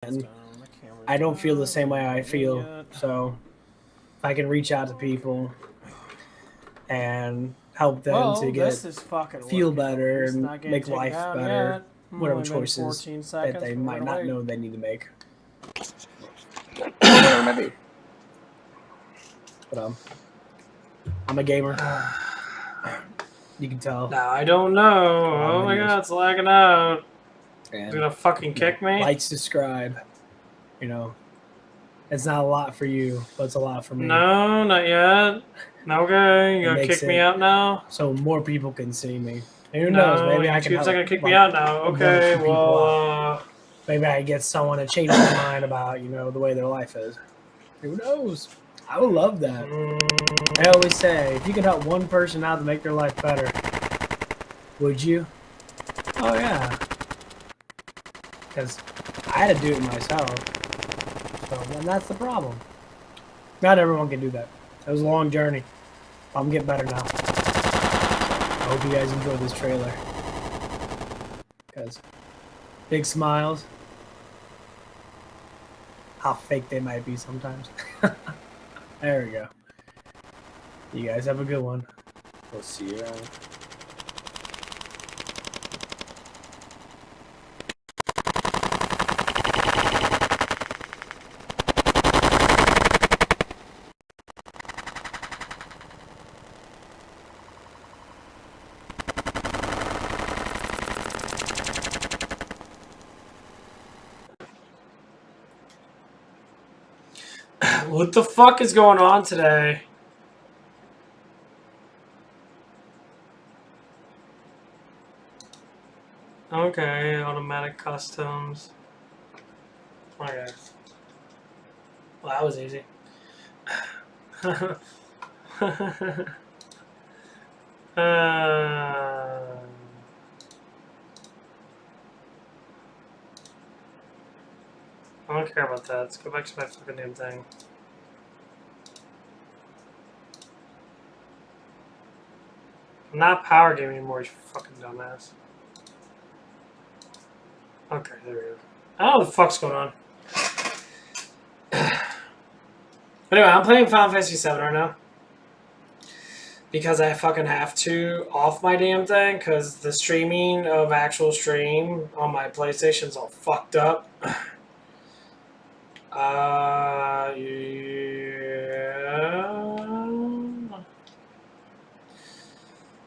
and I don't feel the same way I feel. So if I can reach out to people and help them to this is fucking feel working. better It's and not getting make taken life down better, yet. whatever Only been choices 14 that seconds, they but we're might gonna not wait. know they need to make. Whatever it might be. But I'm a gamer. You can tell. Now I don't know. Oh my videos. god, it's lagging out. And, It's gonna fucking kick me. Like, subscribe. You know, it's not a lot for you, but it's a lot for me. No, not yet. Okay, you It gonna makes kick me it out now? so more people can see me. And who No, knows? Maybe I can YouTube's help. not gonna kick me like, out now. one or Okay, two people well, out. Maybe I get someone to change their mind about the way their life is. Who knows? I would love that. I always say, if you could help one person out to make their life better, would you? Oh yeah. Because I had to do it myself. So then that's the problem. Not everyone can do that. It was a long journey. I'm getting better now. I hope you guys enjoyed this trailer. Because big smiles. How fake they might be sometimes. There we go. You guys have a good one. We'll see you around. what the fuck is going on today? Okay, automatic customs. Okay. Well, that was easy. I don't care about that. Let's go back to my fucking damn thing. I'm not power gaming anymore, you fucking dumbass. Okay, there we go. I don't know what the fuck's going on. Anyway, I'm playing Final Fantasy VII right now. Because I fucking have to off my damn thing, because the streaming of actual stream on my PlayStation's all fucked up. Yeah.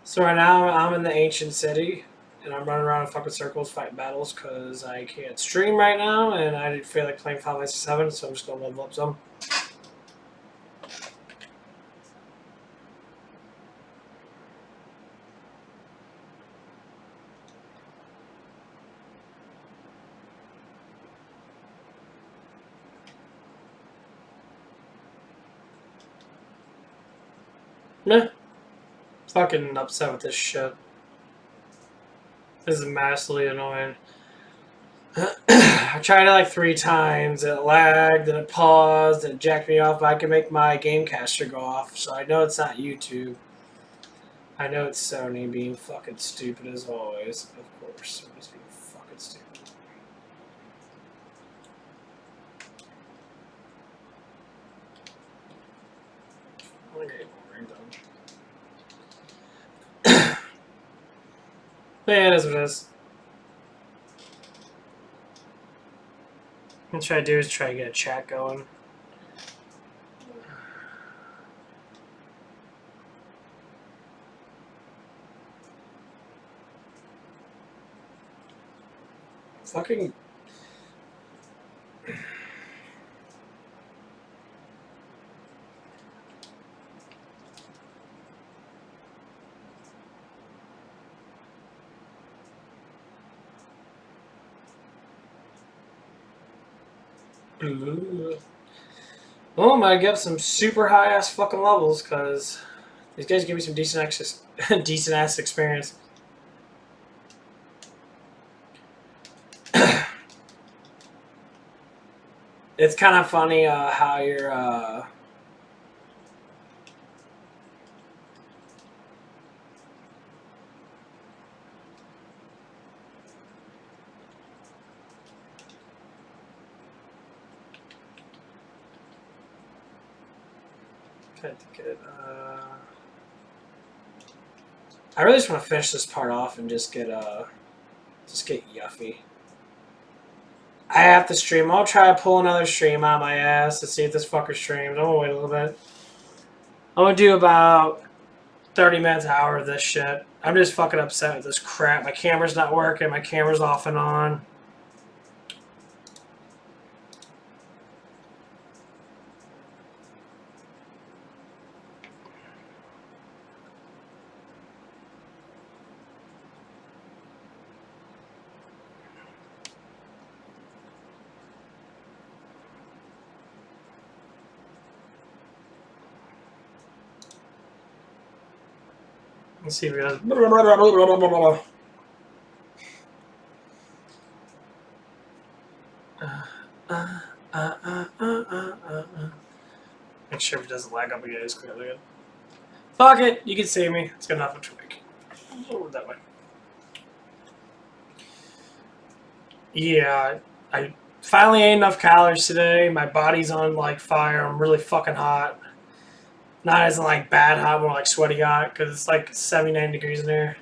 So right now I'm in the ancient city, and I'm running around in fucking circles fighting battles because I can't stream right now, and I didn't feel like playing Final Fantasy VII, so I'm just gonna level up some. Meh. Fucking upset with this shit. This is massively annoying. I tried it like 3 times, it lagged, and it paused, and it jacked me off, but I can make my Gamecaster go off, so I know it's not YouTube. I know it's Sony being fucking stupid as always. Of course, Sony's being fucking stupid. Okay, yeah, it is what it is. What I'm trying to do is try to get a chat going. Fucking. Well, I might get some super high ass fucking levels because these guys give me some decent access, decent ass experience. It's kind of funny how you're. had to get. I really just want to finish this part off and just get Yuffie. I have to stream. I'll try to pull another stream out of my ass to see if this fucker streams. I'm gonna wait a little bit. I'm gonna do about 30 minutes, an hour of this shit. I'm just fucking upset with this crap. My camera's not working. My camera's off and on. Let's see if we got. Make sure if it doesn't lag up again, it's clearly good. Fuck it, you can see me. It's good enough to make. Over that way. Yeah, I finally ate enough calories today. My body's on like fire. I'm really fucking hot. Not as in like bad hot, more like sweaty hot, because it's like 79 degrees in here.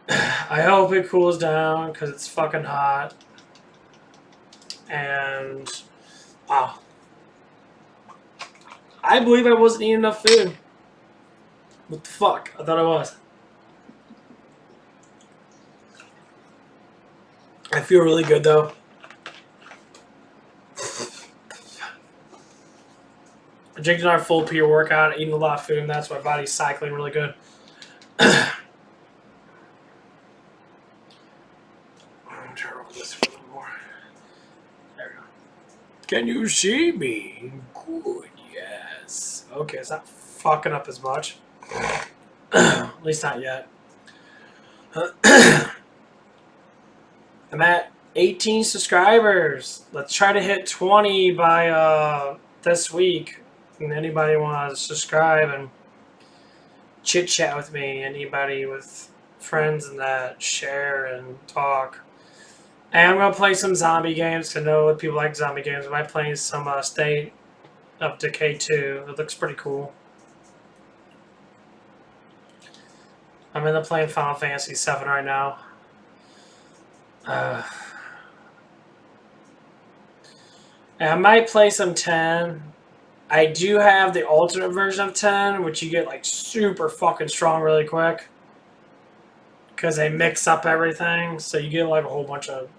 I hope it cools down, because it's fucking hot. And, wow. I believe I wasn't eating enough food. What the fuck? I thought I was. I feel really good, though. I drinking our full peer workout, eating a lot of food, and that's why my body's cycling really good. I'm trying to roll this a little more. There we go. Can you see me? Good, yes. Okay, it's not fucking up as much. At least not yet. I'm at 18 subscribers. Let's try to hit 20 by this week. And anybody want to subscribe and chit chat with me, anybody with friends and that, share and talk. And I'm going to play some zombie games because I know people like zombie games. I might play some State of Decay 2. It looks pretty cool. I'm in the playing Final Fantasy 7 right now. And I might play some 10. I do have the alternate version of 10, which you get like super fucking strong really quick. Because they mix up everything, so you get like a whole bunch of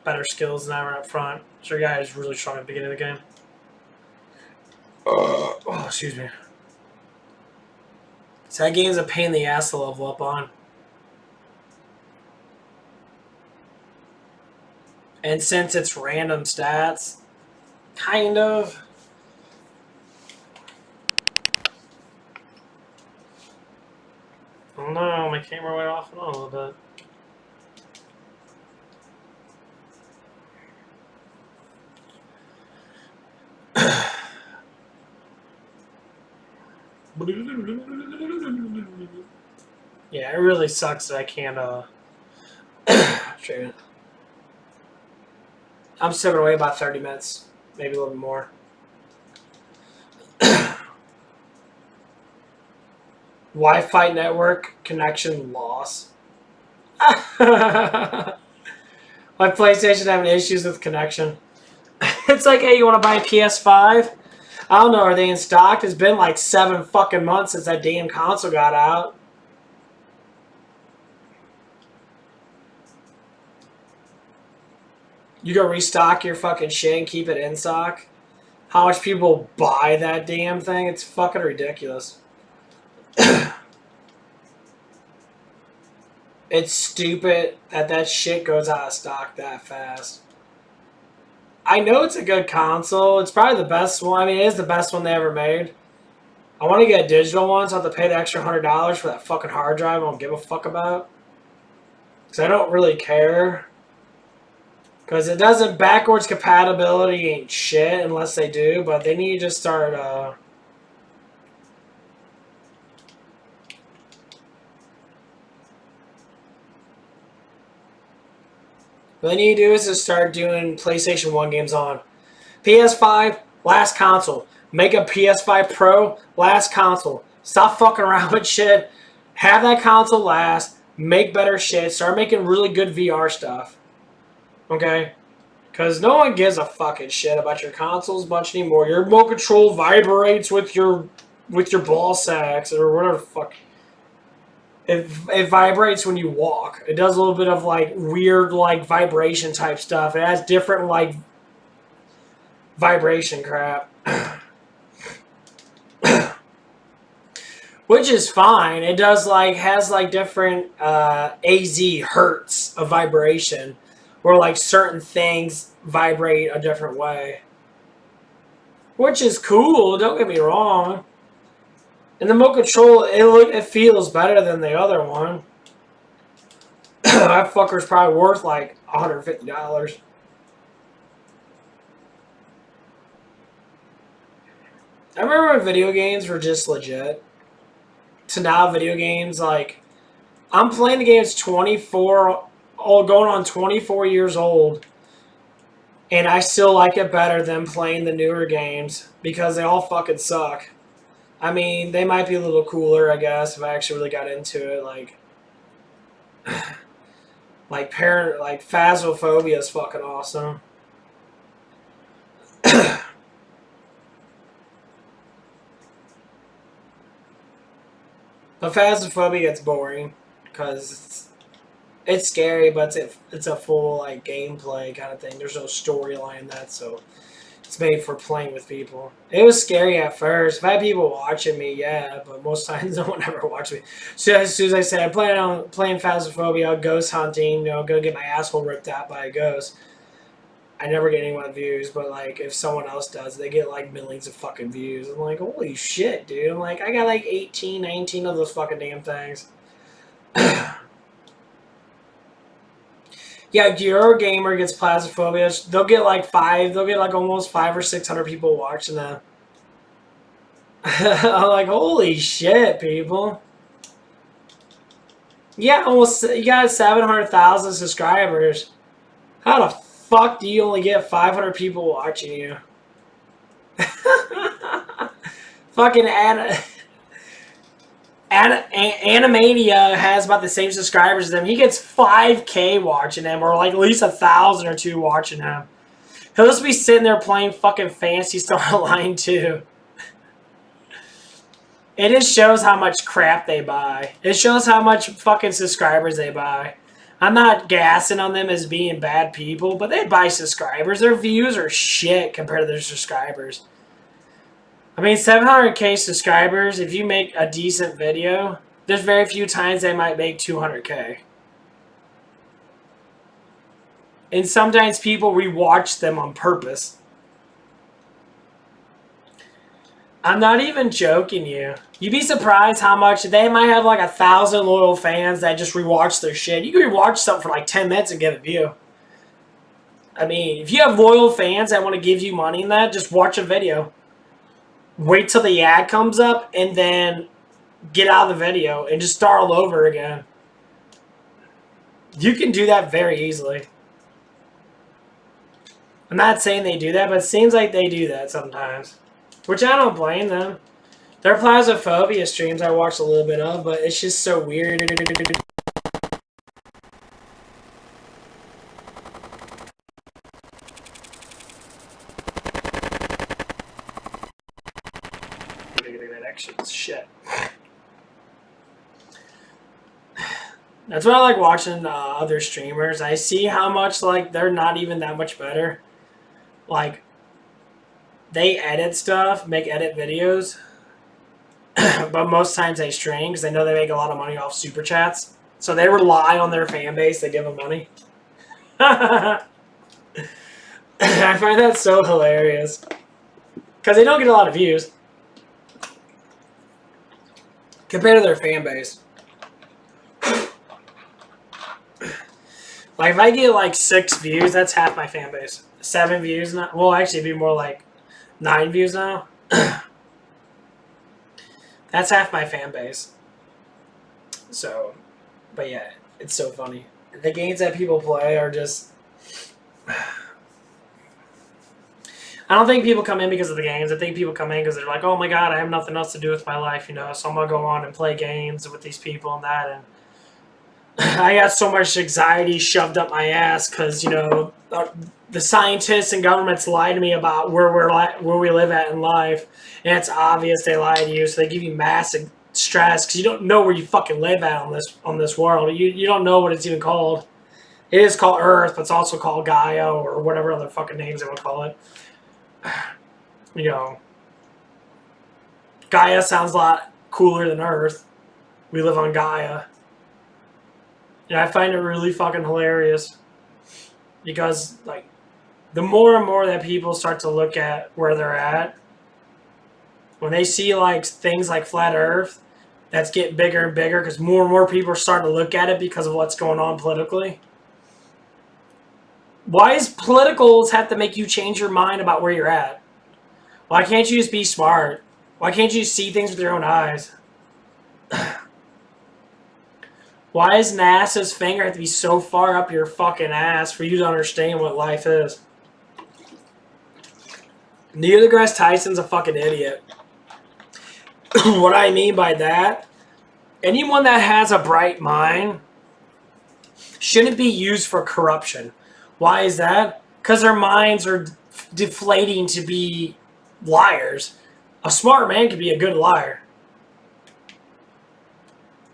better skills than ever up front. So your guy is really strong at the beginning of the game. Oh, excuse me. So that game's a pain in the ass to level up on. And since it's random stats, kind of. Oh no, my camera went off and on a little bit. Yeah, it really sucks that I can't trade it. I'm still gonna wait about 30 minutes, maybe a little bit more. Wi-Fi network connection loss. My PlayStation having issues with connection. It's like, hey, you want to buy a PS5? I don't know, are they in stock? It's been like 7 fucking months since that damn console got out. You go restock your fucking shit and keep it in stock? How much people buy that damn thing? It's fucking ridiculous. It's stupid that that shit goes out of stock that fast. I know it's a good console. It's probably the best one. I mean, it is the best one they ever made. I want to get a digital one, so I have to pay the extra $100 for that fucking hard drive I don't give a fuck about. Because I don't really care. Because it doesn't, backwards compatibility ain't shit unless they do, but they need to start, what they need to do is just start doing PlayStation 1 games on. PS5, last console. Make a PS5 Pro last console. Stop fucking around with shit. Have that console last. Make better shit. Start making really good VR stuff. Okay? Because no one gives a fucking shit about your consoles much anymore. Your remote control vibrates with your ball sacks or whatever the fuck. It vibrates when you walk. It does a little bit of like weird like vibration type stuff. It has different like vibration crap. Which is fine. It does like has like different AZ hertz of vibration, where like certain things vibrate a different way, which is cool. Don't get me wrong. And the remote control, it feels better than the other one. That fucker's probably worth like $150. I remember when video games were just legit. To now, video games, like, I'm playing the games 24, going on 24 years old, and I still like it better than playing the newer games because they all fucking suck. I mean, they might be a little cooler, I guess, if I actually really got into it. Like Phasmophobia is fucking awesome. But Phasmophobia gets boring because it's scary, but it's a full like gameplay kind of thing. There's no storyline in that, so it's made for playing with people. It was scary at first. If I had people watching me, yeah, but most times no one ever watched me. So as soon as I said I plan on playing Phasmophobia, ghost hunting, go get my asshole ripped out by a ghost, I never get anyone views, but like if someone else does, they get like millions of fucking views. I'm like, holy shit, dude. I'm like, I got like 18, 19 of those fucking damn things. Yeah, Eurogamer gets Phasmophobia. They'll get like almost 500 or 600 people watching them. I'm like, holy shit, people. Yeah, you got 700,000 subscribers. How the fuck do you only get 500 people watching you? Fucking Animania has about the same subscribers as them. He gets 5K watching him, or like at least 1,000 or 2 watching him. He'll just be sitting there playing fucking Phantasy Star Online 2. It just shows how much crap they buy. It shows how much fucking subscribers they buy. I'm not gassing on them as being bad people, but they buy subscribers. Their views are shit compared to their subscribers. I mean, 700K subscribers, if you make a decent video, there's very few times they might make 200K. And sometimes people rewatch them on purpose. I'm not even joking you. You'd be surprised how much they might have like 1,000 loyal fans that just rewatch their shit. You can rewatch something for like 10 minutes and get a view. I mean, if you have loyal fans that want to give you money in that, just watch a video. Wait till the ad comes up and then get out of the video and just start all over again. You can do that very easily. I'm not saying they do that, but it seems like they do that sometimes. Which I don't blame them. Their Phasmophobia streams I watched a little bit of, but it's just so weird. Shit. That's why I like watching other streamers. I see how much like they're not even that much better. Like, they edit stuff, edit videos, but most times they stream because they know they make a lot of money off super chats. So they rely on their fan base. They give them money. I find that so hilarious because they don't get a lot of views compared to their fan base. Like if I get like 6 views, that's half my fan base. 7 views now. Well, actually, it'd be more like 9 views now. That's half my fan base. So, but yeah, it's so funny. The games that people play are just... I I don't think people come in because of the games. I think people come in because they're like, oh my god, I have nothing else to do with my life, you know, so I'm going to go on and play games with these people and that. And I got so much anxiety shoved up my ass because, you know, the scientists and governments lie to me about where we live at in life. And it's obvious they lie to you, so they give you massive stress because you don't know where you fucking live at on this world. You don't know what it's even called. It is called Earth, but it's also called Gaia or whatever other fucking names they would call it. You know, Gaia sounds a lot cooler than Earth. We live on Gaia. And I find it really fucking hilarious because, like, the more and more that people start to look at where they're at, when they see, like, things like Flat Earth, that's getting bigger and bigger because more and more people are starting to look at it because of what's going on politically. Why does politicals have to make you change your mind about where you're at? Why can't you just be smart? Why can't you see things with your own eyes? Why does NASA's finger have to be so far up your fucking ass for you to understand what life is? Neil deGrasse Tyson's a fucking idiot. What I mean by that, anyone that has a bright mind shouldn't be used for corruption. Why is that? Because their minds are deflating to be liars. A smart man can be a good liar.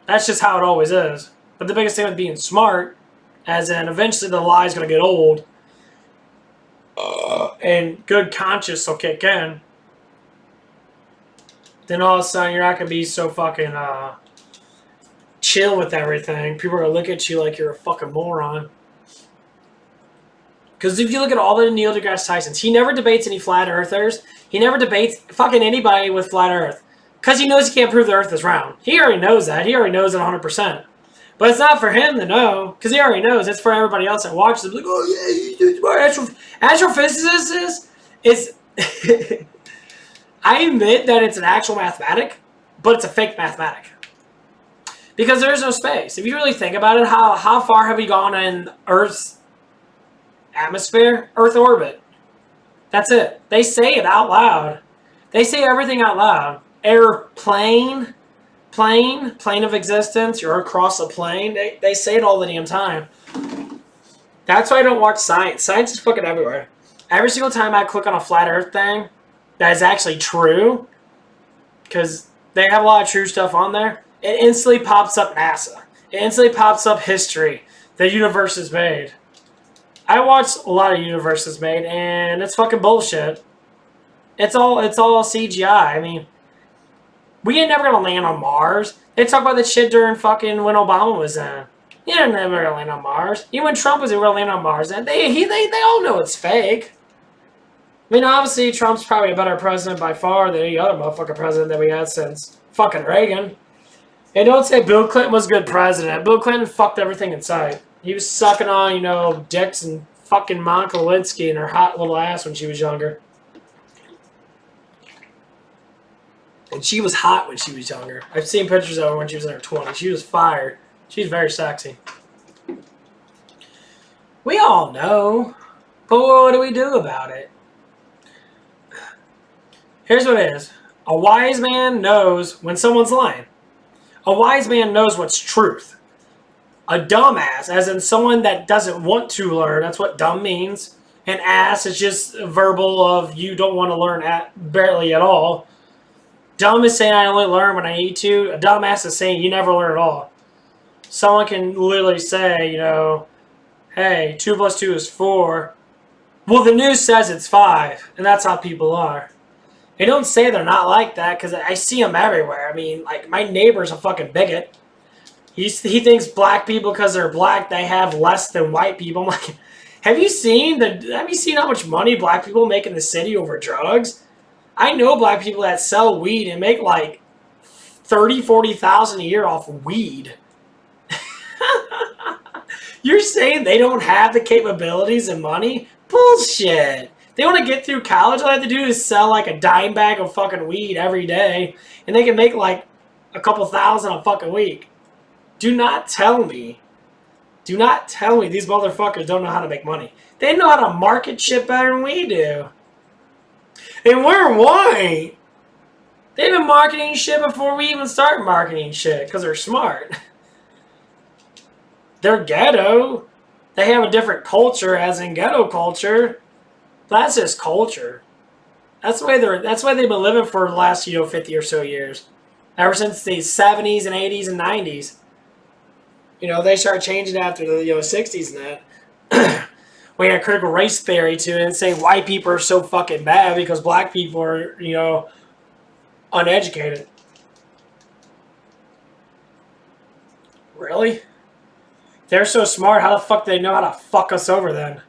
That's just how it always is. But the biggest thing with being smart, as in eventually the lie's going to get old, and good conscience will kick in, then all of a sudden you're not going to be so fucking chill with everything. People are going to look at you like you're a fucking moron. Because if you look at all the Neil deGrasse Tysons, he never debates any flat earthers. He never debates fucking anybody with flat earth. Because he knows he can't prove the earth is round. He already knows that. He already knows it 100%. But it's not for him to know. Because he already knows. It's for everybody else that watches him. Like, oh yeah, he's smart. Astrophysicist is... I admit that it's an actual mathematic. But it's a fake mathematic. Because there's no space. If you really think about it, how far have we gone in Earth's atmosphere? Earth orbit. That's it. They say it out loud. They say everything out loud. Airplane, plane of existence, you're across a plane. They say it all the damn time. That's why I don't watch science. Science is fucking everywhere. Every single time I click on a flat earth thing that is actually true, because they have a lot of true stuff on there, it instantly pops up NASA. It instantly pops up history. The universe is made. I watched a lot of universes made, and it's fucking bullshit. It's all CGI. I mean, we ain't never gonna land on Mars. They talk about this shit during fucking when Obama was in. You're never gonna land on Mars. Even when Trump was gonna land on Mars, and they all know it's fake. I mean, obviously Trump's probably a better president by far than any other motherfucking president that we had since fucking Reagan. And don't say Bill Clinton was a good president. Bill Clinton fucked everything in sight. He was sucking on, you know, dicks and fucking Monica Lewinsky and her hot little ass when she was younger. And she was hot when she was younger. I've seen pictures of her when she was in her 20s. She was fired. She's very sexy. We all know. But what do we do about it? Here's what it is. A wise man knows when someone's lying. A wise man knows what's truth. A dumbass, as in someone that doesn't want to learn, that's what dumb means. An ass is just verbal of you don't want to learn barely at all. Dumb is saying I only learn when I need to. A dumbass is saying you never learn at all. Someone can literally say, you know, hey, 2 plus 2 is 4. Well, the news says it's 5, and that's how people are. They don't say they're not like that, because I see them everywhere. I mean, like, my neighbor's a fucking bigot. He thinks black people, because they're black, they have less than white people. I'm like, have you seen how much money black people make in the city over drugs? I know black people that sell weed and make like $30,000-$40,000 a year off of weed. You're saying they don't have the capabilities and money? Bullshit. They want to get through college. All they have to do is sell like a dime bag of fucking weed every day, and they can make like a couple thousand a fucking week. Do not tell me these motherfuckers don't know how to make money. They know how to market shit better than we do. And we're white. They've been marketing shit before we even start marketing shit because they're smart. They're ghetto. They have a different culture, as in ghetto culture. That's just culture. That's the way they've been living for the last 50 or so years. Ever since the 70s and 80s and 90s. They started changing after the 60s and that. We had critical race theory to it and say white people are so fucking bad because black people are, uneducated. Really? They're so smart, how the fuck do they know how to fuck us over then?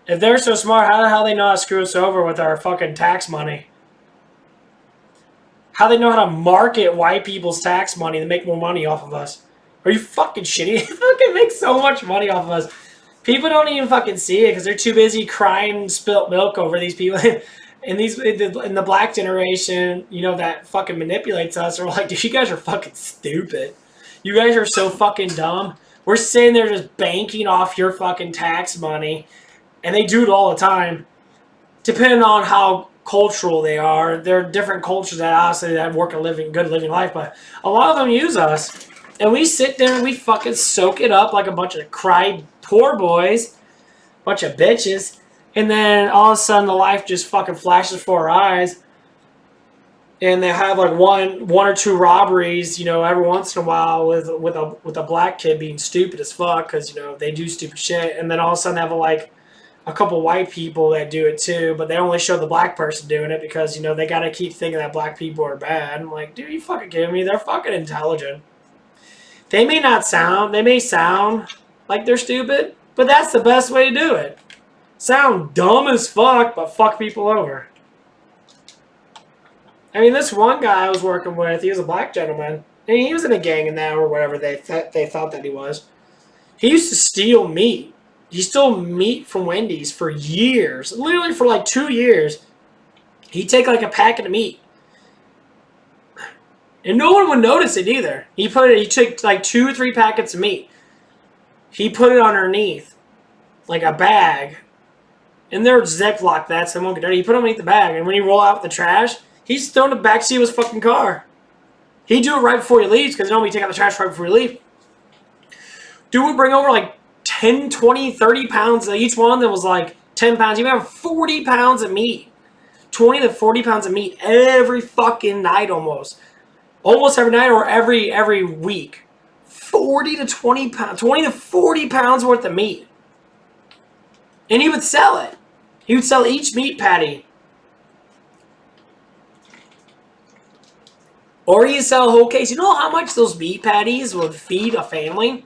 If they're so smart, how the hell do they know how to screw us over with our fucking tax money? How do they know how to market white people's tax money to make more money off of us? Are you fucking shitty? They fucking make so much money off of us. People don't even fucking see it because they're too busy crying spilt milk over these people. In the black generation, that fucking manipulates us. Are like, dude, you guys are fucking stupid. You guys are so fucking dumb. We're sitting there just banking off your fucking tax money. And they do it all the time. Depending on how cultural they are. There are different cultures that obviously that work a good living life. But a lot of them use us. And we sit there and we fucking soak it up like a bunch of cry poor boys. Bunch of bitches. And then all of a sudden the life just fucking flashes before our eyes. And they have like one or two robberies, every once in a while with a black kid being stupid as fuck because they do stupid shit, and then all of a sudden they have like a couple white people that do it too, but they only show the black person doing it because they gotta keep thinking that black people are bad. I'm like, dude, you fucking kidding me? They're fucking intelligent. They may sound like they're stupid, but that's the best way to do it. Sound dumb as fuck, but fuck people over. I mean, this one guy I was working with, he was a black gentleman. And he was in a gang in that or whatever they thought that he was. He used to steal meat. He stole meat from Wendy's for years. Literally for like 2 years. He'd take like a packet of meat. And no one would notice it either. He took like 2 or 3 packets of meat. He put it underneath. Like a bag. And they're Ziploc that so it won't get dirty. He put it underneath the bag. And when he roll out the trash, he's throwing the backseat of his fucking car. He'd do it right before he leaves because normally you take out the trash right before you leave. Dude would bring over like 10, 20, 30 pounds. Each one that was like 10 pounds. You have 40 pounds of meat. 20 to 40 pounds of meat every fucking night almost. Almost every night or every week. 40 to 20 pounds. 20 to 40 pounds worth of meat. And he would sell it. He would sell each meat patty. Or you sell a whole case. You know how much those meat patties would feed a family?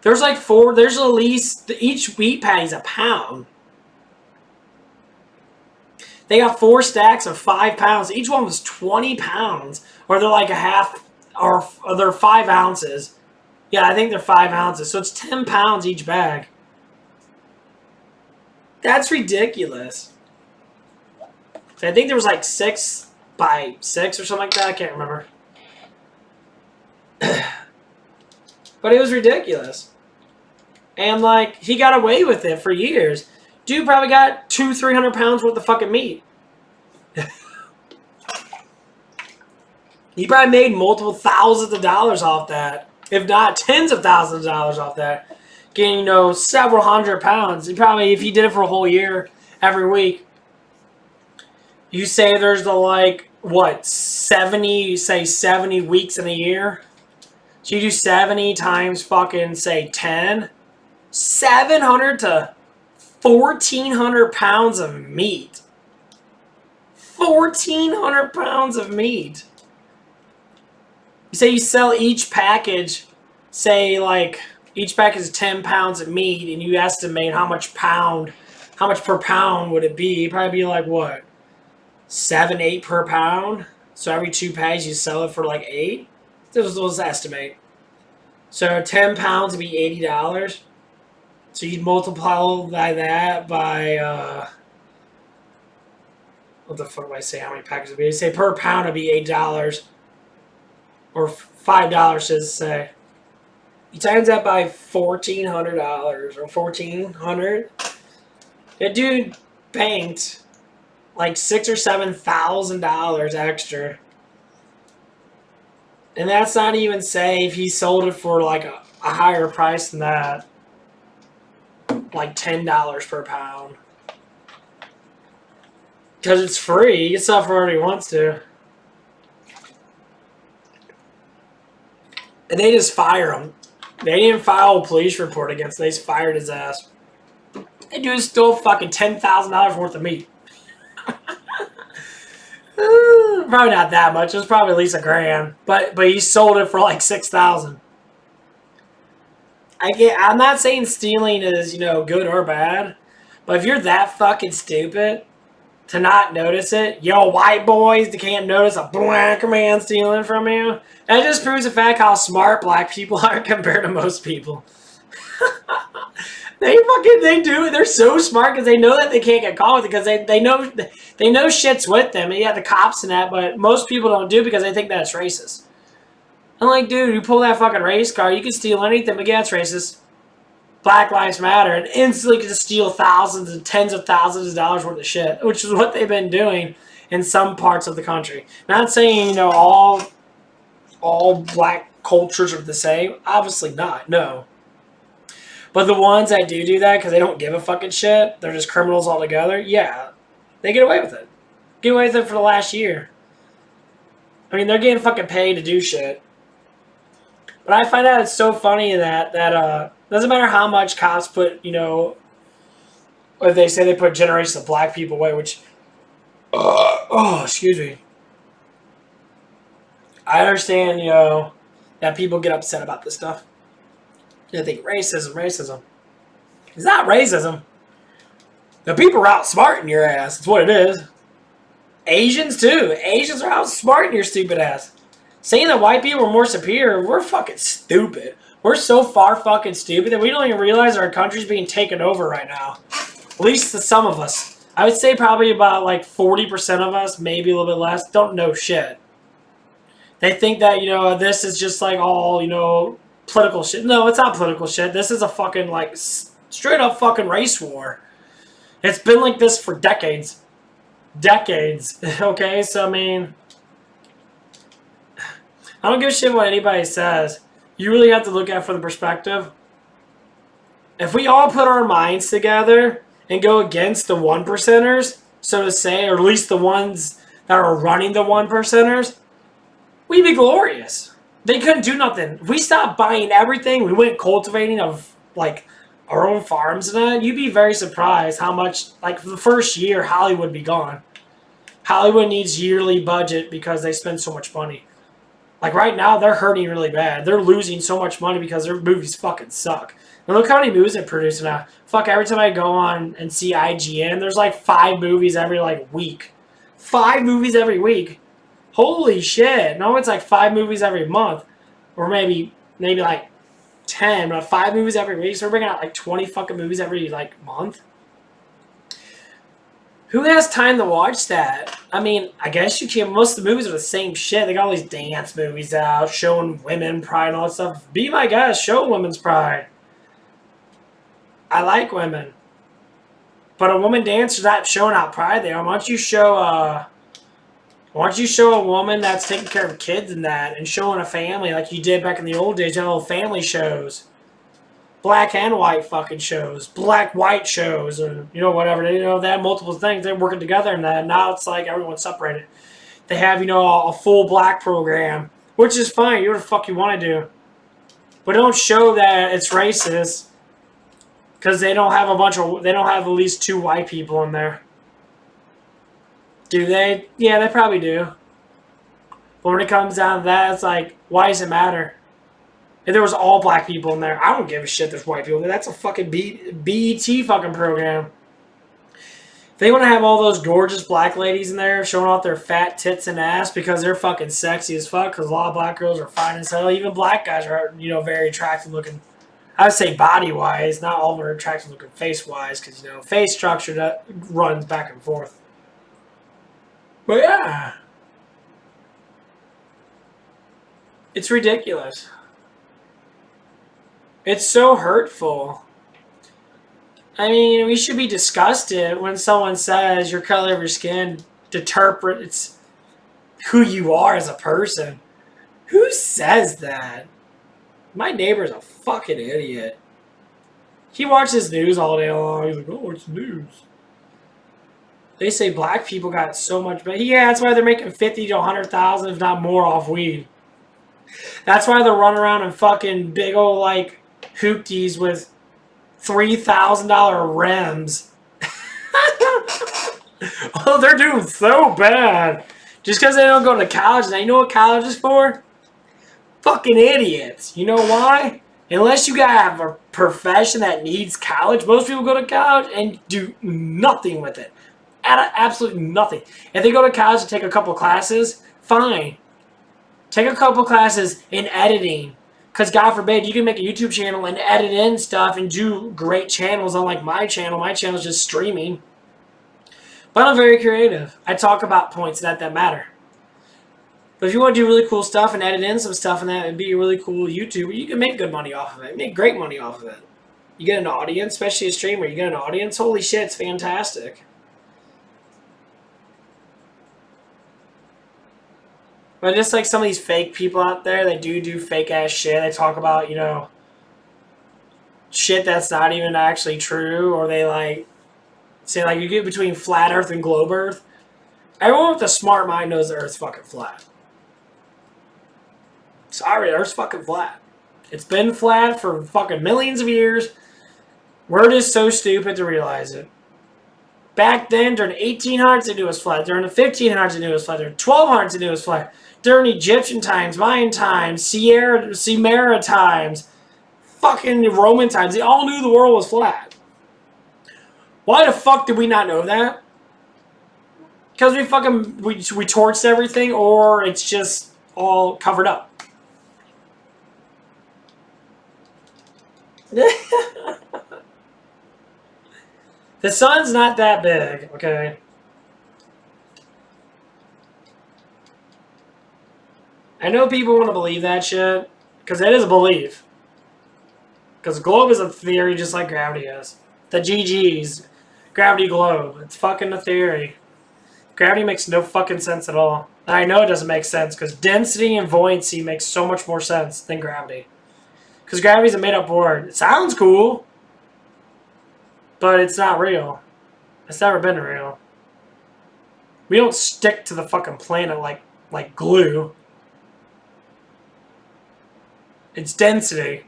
There's like 4. There's at least each meat patty's a pound. They got 4 stacks of 5 pounds. Each one was 20 pounds, or they're like a half, or they're 5 ounces. Yeah, I think they're 5 ounces. So it's 10 pounds each bag. That's ridiculous. So I think there was like 6 by 6 or something like that. I can't remember. But it was ridiculous. And like, he got away with it for years. Dude probably got 200-300 pounds worth of fucking meat. He probably made multiple thousands of dollars off that. If not tens of thousands of dollars off that. Getting, several hundred pounds. He probably, if he did it for a whole year, every week. You say there's the like, what, 70 weeks in a year? So you do 70 times fucking, say, 10. 700 to 1,400 pounds of meat. 1,400 pounds of meat. You say you sell each package, say like each package is 10 pounds of meat, and you estimate how much per pound would it be? It'd probably be like what? 7, 8 per pound. So every 2 patties you sell it for like 8. Those estimate. So 10 pounds would be $80. So you'd multiply that by, what the fuck do I say? How many packages would be? Say per pound would be $8. Or $5, to say. You times that by $1,400 or $1,400. That dude banked like $6,000 or $7,000 extra. And that's not even say if he sold it for like a higher price than that. Like $10 per pound. Because it's free. He can sell for whatever he wants to. And they just fire him. They didn't file a police report against him. They just fired his ass. That dude stole fucking $10,000 worth of meat. Probably not that much. It was probably at least $1,000. But he sold it for like $6,000. I'm not saying stealing is, good or bad. But if you're that fucking stupid to not notice it, white boys that can't notice a black man stealing from you, that just proves the fact how smart black people are compared to most people. They do it. They're so smart because they know that they can't get caught with it because they know shit's with them. And yeah, the cops and that, but most people don't do it because they think that it's racist. I'm like, dude, you pull that fucking race car, you can steal anything, but yeah, it's racist. Black Lives Matter, and instantly can just steal thousands and tens of thousands of dollars worth of shit, which is what they've been doing in some parts of the country. Not saying, all black cultures are the same. Obviously not, no. But the ones that do that because they don't give a fucking shit, they're just criminals altogether, yeah, they get away with it. Get away with it for the last year. I mean, they're getting fucking paid to do shit. But I find out it's so funny that doesn't matter how much cops put, if they say they put generations of black people away, which, excuse me. I understand, that people get upset about this stuff. They think racism. It's not racism. The people are outsmarting your ass. That's what it is. Asians, too. Asians are outsmarting your stupid ass. Saying that white people are more superior, we're fucking stupid. We're so far fucking stupid that we don't even realize our country's being taken over right now. At least to some of us. I would say probably about like 40% of us, maybe a little bit less, don't know shit. They think that, this is just like all, political shit. No, it's not political shit. This is a fucking like straight up fucking race war. It's been like this for decades. Decades. Okay, so I mean, I don't give a shit what anybody says. You really have to look at it from the perspective. If we all put our minds together and go against the 1%ers, so to say, or at least the ones that are running the 1%ers, we'd be glorious. They couldn't do nothing. If we stopped buying everything, we went cultivating of like our own farms and that, you'd be very surprised how much, like for the first year, Hollywood would be gone. Hollywood needs yearly budget because they spend so much money. Like right now, they're hurting really bad. They're losing so much money because their movies fucking suck. And look how many movies they're producing now. Fuck, every time I go on and see IGN, there's like 5 movies every like week. 5 movies every week. Holy shit. No, it's like 5 movies every month. Or maybe like 10, but 5 movies every week. So we're bringing out like 20 fucking movies every like month. Who has time to watch that? I mean, I guess you can. Most of the movies are the same shit. They got all these dance movies out, showing women pride and all that stuff. Be my guest, show women's pride. I like women. But a woman dancer's not showing out pride there. Why don't you show a woman that's taking care of kids and that, and showing a family like you did back in the old days, little family shows. Black and white fucking shows. Black-white shows, or, whatever. They had multiple things. They're working together and that. Now it's like everyone's separated. They have, a full black program, which is fine. You do what the fuck you want to do. But don't show that it's racist because they don't have at least 2 white people in there. Do they? Yeah, they probably do. But when it comes down to that, it's like, why does it matter? If there was all black people in there, I don't give a shit there's white people in there. That's a fucking BET fucking program. If they want to have all those gorgeous black ladies in there showing off their fat tits and ass because they're fucking sexy as fuck, because a lot of black girls are fine as hell. Even black guys are, very attractive looking. I would say body-wise, not all of them are attractive looking face-wise, because, face structure that runs back and forth. But yeah. It's ridiculous. It's so hurtful. I mean, we should be disgusted when someone says your color of your skin interprets who you are as a person. Who says that? My neighbor's a fucking idiot. He watches news all day long. He's like, oh, it's news. They say black people got so much better. Yeah, that's why they're making 50 to 100,000, if not more, off weed. That's why they're running around in fucking big old, like, hoopties with $3,000 rims. Oh, they're doing so bad. Just because they don't go to college. And you know what college is for? Fucking idiots. You know why? Unless you gotta have a profession that needs college, most people go to college and do nothing with it. Absolutely nothing. If they go to college and take a couple classes, fine. Take a couple classes in editing. Because God forbid, you can make a YouTube channel and edit in stuff and do great channels, unlike my channel. My channel is just streaming. But I'm very creative. I talk about points that matter. But if you want to do really cool stuff and edit in some stuff and that and be a really cool YouTuber, you can make good money off of it. Make great money off of it. You get an audience, especially a streamer. You get an audience, holy shit, it's fantastic. But just like some of these fake people out there, they do fake ass shit. They talk about, you know, shit that's not even actually true. Or they like say like you get between flat earth and globe earth. Everyone with a smart mind knows the earth's fucking flat. Sorry, the earth's fucking flat. It's been flat for fucking millions of years. We're just so stupid to realize it. Back then, during the 1800s, they knew it was flat. During the 1500s, they knew it was flat. During the 1200s, they knew it was flat. During Egyptian times, Mayan times, Sumera times, fucking Roman times, they all knew the world was flat. Why the fuck did we not know that? Because we torched everything, or it's just all covered up. The sun's not that big, okay? I know people want to believe that shit, because it is a belief. Because globe is a theory just like gravity is. The GG's, gravity globe, it's fucking a theory. Gravity makes no fucking sense at all. And I know it doesn't make sense, because density and buoyancy makes so much more sense than gravity. Because gravity's a made-up word. It sounds cool, but it's not real. It's never been real. We don't stick to the fucking planet like glue. It's density.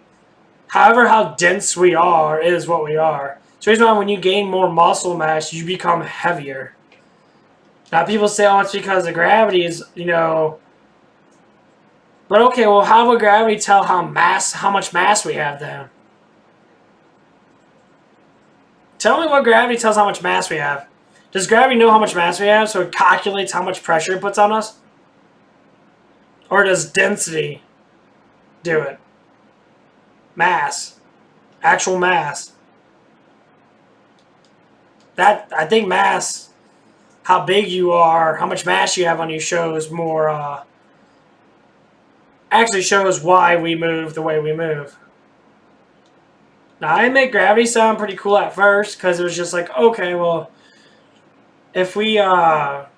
However, how dense we are is what we are. So reason why when you gain more muscle mass, you become heavier. Now people say, oh, it's because of gravity is, you know. But okay, well, how would gravity tell how much mass we have then? Tell me what gravity tells how much mass we have. Does gravity know how much mass we have, so it calculates how much pressure it puts on us? Or does density do it? Mass. Actual mass. I think mass, how big you are, how much mass you have on you shows more, actually shows why we move the way we move. Now, I make gravity sound pretty cool at first, because it was just like, okay, well, if we look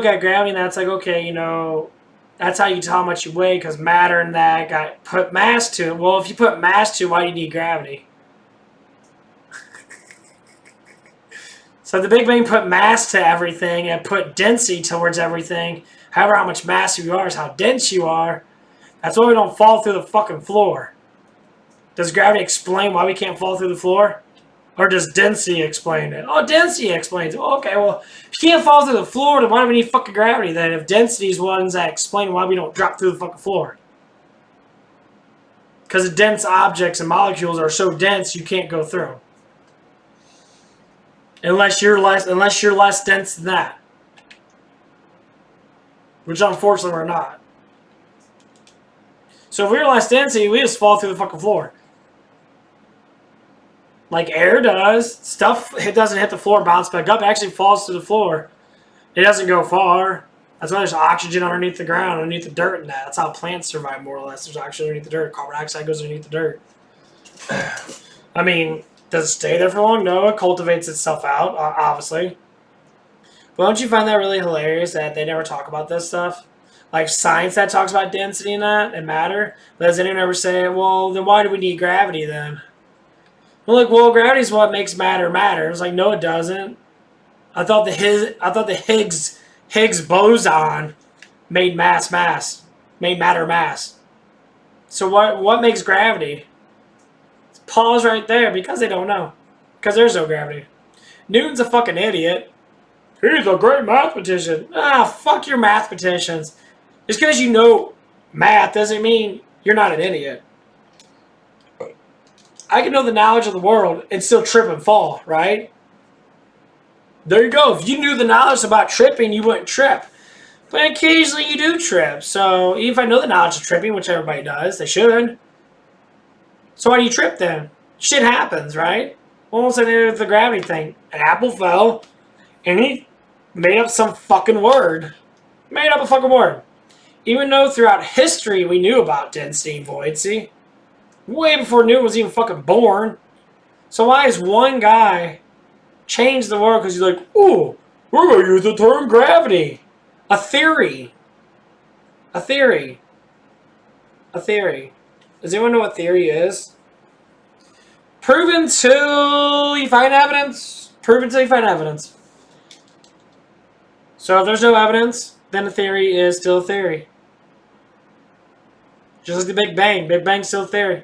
at gravity, and that's like, okay, you know, that's how you tell how much you weigh, because matter and that got put mass to it. Well, if you put mass to it, why do you need gravity? So the Big Bang put mass to everything and put density towards everything. However, how much mass you are is how dense you are. That's why we don't fall through the fucking floor. Does gravity explain why we can't fall through the floor? Or does density explain it? Oh, density explains it. Okay, well, if you can't fall through the floor, then why do we need fucking gravity then? If density is ones that explain why we don't drop through the fucking floor. Because the dense objects and molecules are so dense you can't go through. Unless you're less dense than that. Which unfortunately we're not. So if we were less density, we just fall through the fucking floor. Like air does. Stuff, it doesn't hit the floor, bounce back up. It actually falls to the floor. It doesn't go far. That's why there's oxygen underneath the ground, underneath the dirt and that. That's how plants survive more or less. There's oxygen underneath the dirt. Carbon dioxide goes underneath the dirt. I mean, Does it stay there for long? No, it cultivates itself out, obviously. But don't you find that really hilarious that they never talk about this stuff? Like science that talks about density and that and matter. But does anyone ever say, well, then why do we need gravity then? Well, like, well, gravity is what makes matter matter. It's like, no, it doesn't. I thought the Higgs boson made made matter mass. So what makes gravity? Pause right there because they don't know. Because there's no gravity. Newton's a fucking idiot. He's a great mathematician. Ah, fuck your mathematicians. Just because you know math doesn't mean you're not an idiot. I can know the knowledge of the world and still trip and fall, right? There you go. If you knew the knowledge about tripping, you wouldn't trip. But occasionally you do trip. So even if I know the knowledge of tripping, which everybody does, they should. So why do you trip then? Shit happens, right? Almost like the gravity thing. An apple fell, and he made up some fucking word. Made up a fucking word. Even though throughout history we knew about density and void, see? Way before Newton was even fucking born. So why is one guy change the world because he's like, ooh, we're going to use the term gravity. A theory. A theory. A theory. Does anyone know what theory is? Proven till you find evidence. Proven till you find evidence. So if there's no evidence, then a theory is still a theory. Just like the Big Bang. Big Bang's still a theory.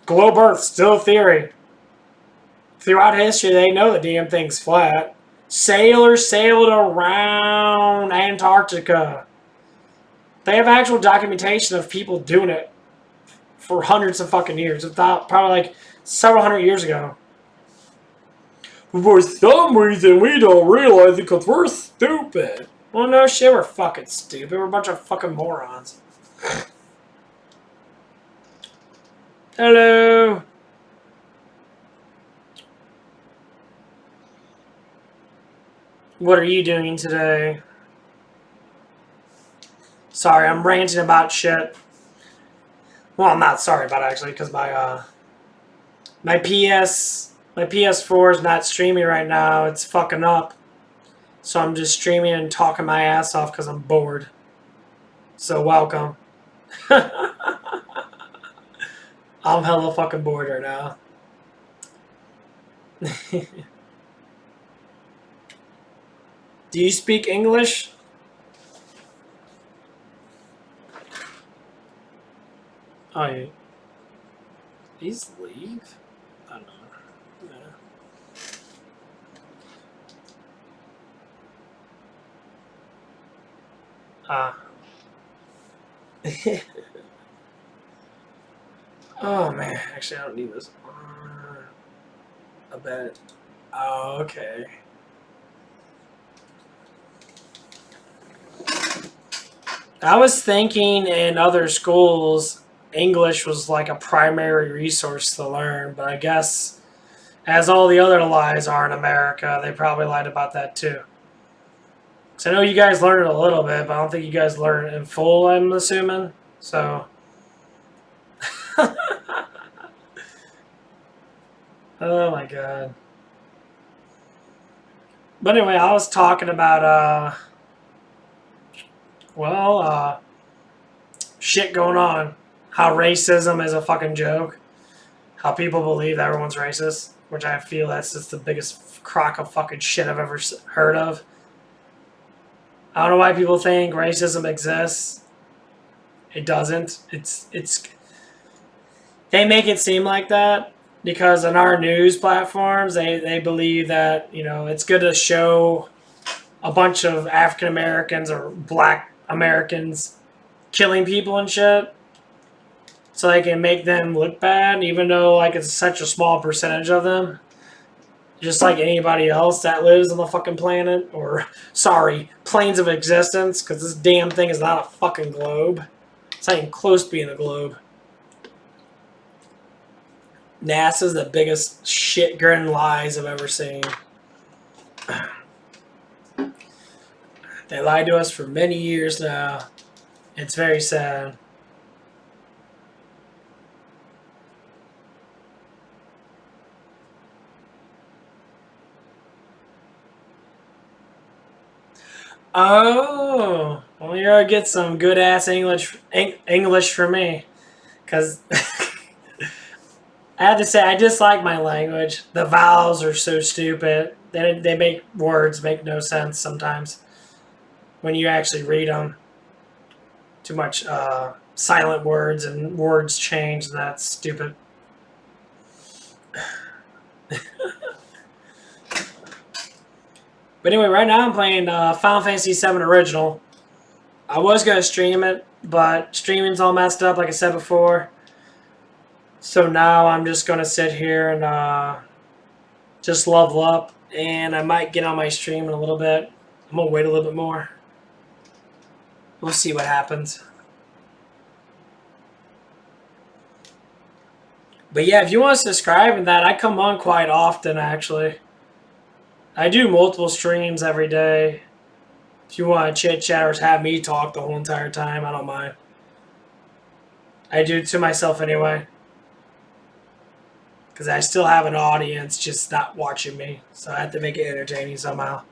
Globe Earth, still a theory. Throughout history, they know the damn thing's flat. Sailors sailed around Antarctica. They have actual documentation of people doing it for hundreds of fucking years. If not, probably like several hundred years ago. For some reason, we don't realize it because we're stupid. Well, no shit, we're fucking stupid. We're a bunch of fucking morons. Hello. What are you doing today? Sorry, I'm ranting about shit. Well, I'm not sorry about it, actually, because my PS4 is not streaming right now. It's fucking up. So I'm just streaming and talking my ass off because I'm bored. So welcome. I'm hella fucking bored right now. Do you speak English? Oh, yeah. These leave? I don't know. Yeah. Oh, man. Actually, I don't need this. I bet. Oh, okay. I was thinking in other schools, English was like a primary resource to learn, but I guess as all the other lies are in America, they probably lied about that too. So I know you guys learned it a little bit, but I don't think you guys learned it in full, I'm assuming. So. Oh my god. But anyway, I was talking about, shit going on. How racism is a fucking joke. How people believe that everyone's racist. Which I feel that's just the biggest crock of fucking shit I've ever heard of. I don't know why people think racism exists. It doesn't. It's. They make it seem like that because in our news platforms, they believe that, you know, it's good to show a bunch of African Americans or black Americans killing people and shit so they can make them look bad, even though like it's such a small percentage of them. Just like anybody else that lives on the fucking planet, or, sorry, planes of existence, because this damn thing is not a fucking globe. It's not even close to being a globe. NASA's the biggest shit-grin lies I've ever seen. They lied to us for many years now. It's very sad. Oh, well, you're gonna get some good ass English for me, cause I have to say I dislike my language. The vowels are so stupid. They make words make no sense sometimes when you actually read them. Too much silent words and words change, and that's stupid. But anyway, right now I'm playing Final Fantasy VII Original. I was going to stream it, but streaming's all messed up, like I said before. So now I'm just going to sit here and just level up. And I might get on my stream in a little bit. I'm going to wait a little bit more. We'll see what happens. But yeah, if you want to subscribe and that, I come on quite often, actually. I do multiple streams every day. If you want to chit chat or have me talk the whole entire time, I don't mind. I do it to myself anyway. Because I still have an audience just not watching me. So I have to make it entertaining somehow.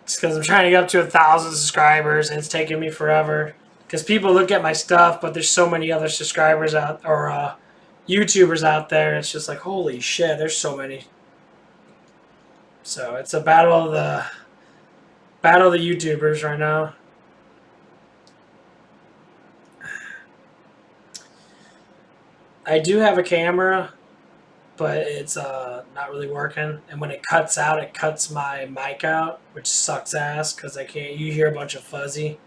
Just because I'm trying to get up to 1,000 subscribers and it's taking me forever. Because people look at my stuff, but there's so many other subscribers out, or YouTubers out there. It's just like, holy shit, there's so many. So it's a battle of the YouTubers right now. I do have a camera, but it's not really working. And when it cuts out, it cuts my mic out, which sucks ass because I can't. You hear a bunch of fuzzy.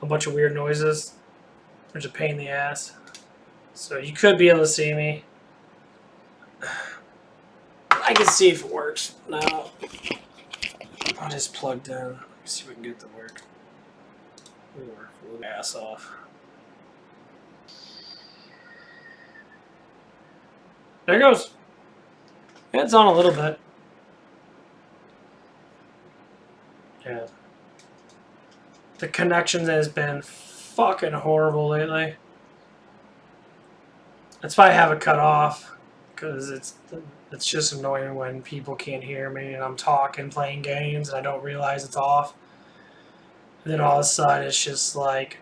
A bunch of weird noises, which is a pain in the ass. So you could be able to see me. I can see if it works. No. I'll just plugged in. Let's see if we can get it to work. We'll ass off. There it goes. Yeah, it's on a little bit. Yeah. The connection has been fucking horrible lately. That's why I have it cut off, because it's just annoying when people can't hear me and I'm talking, playing games, and I don't realize it's off. And then all of a sudden it's just like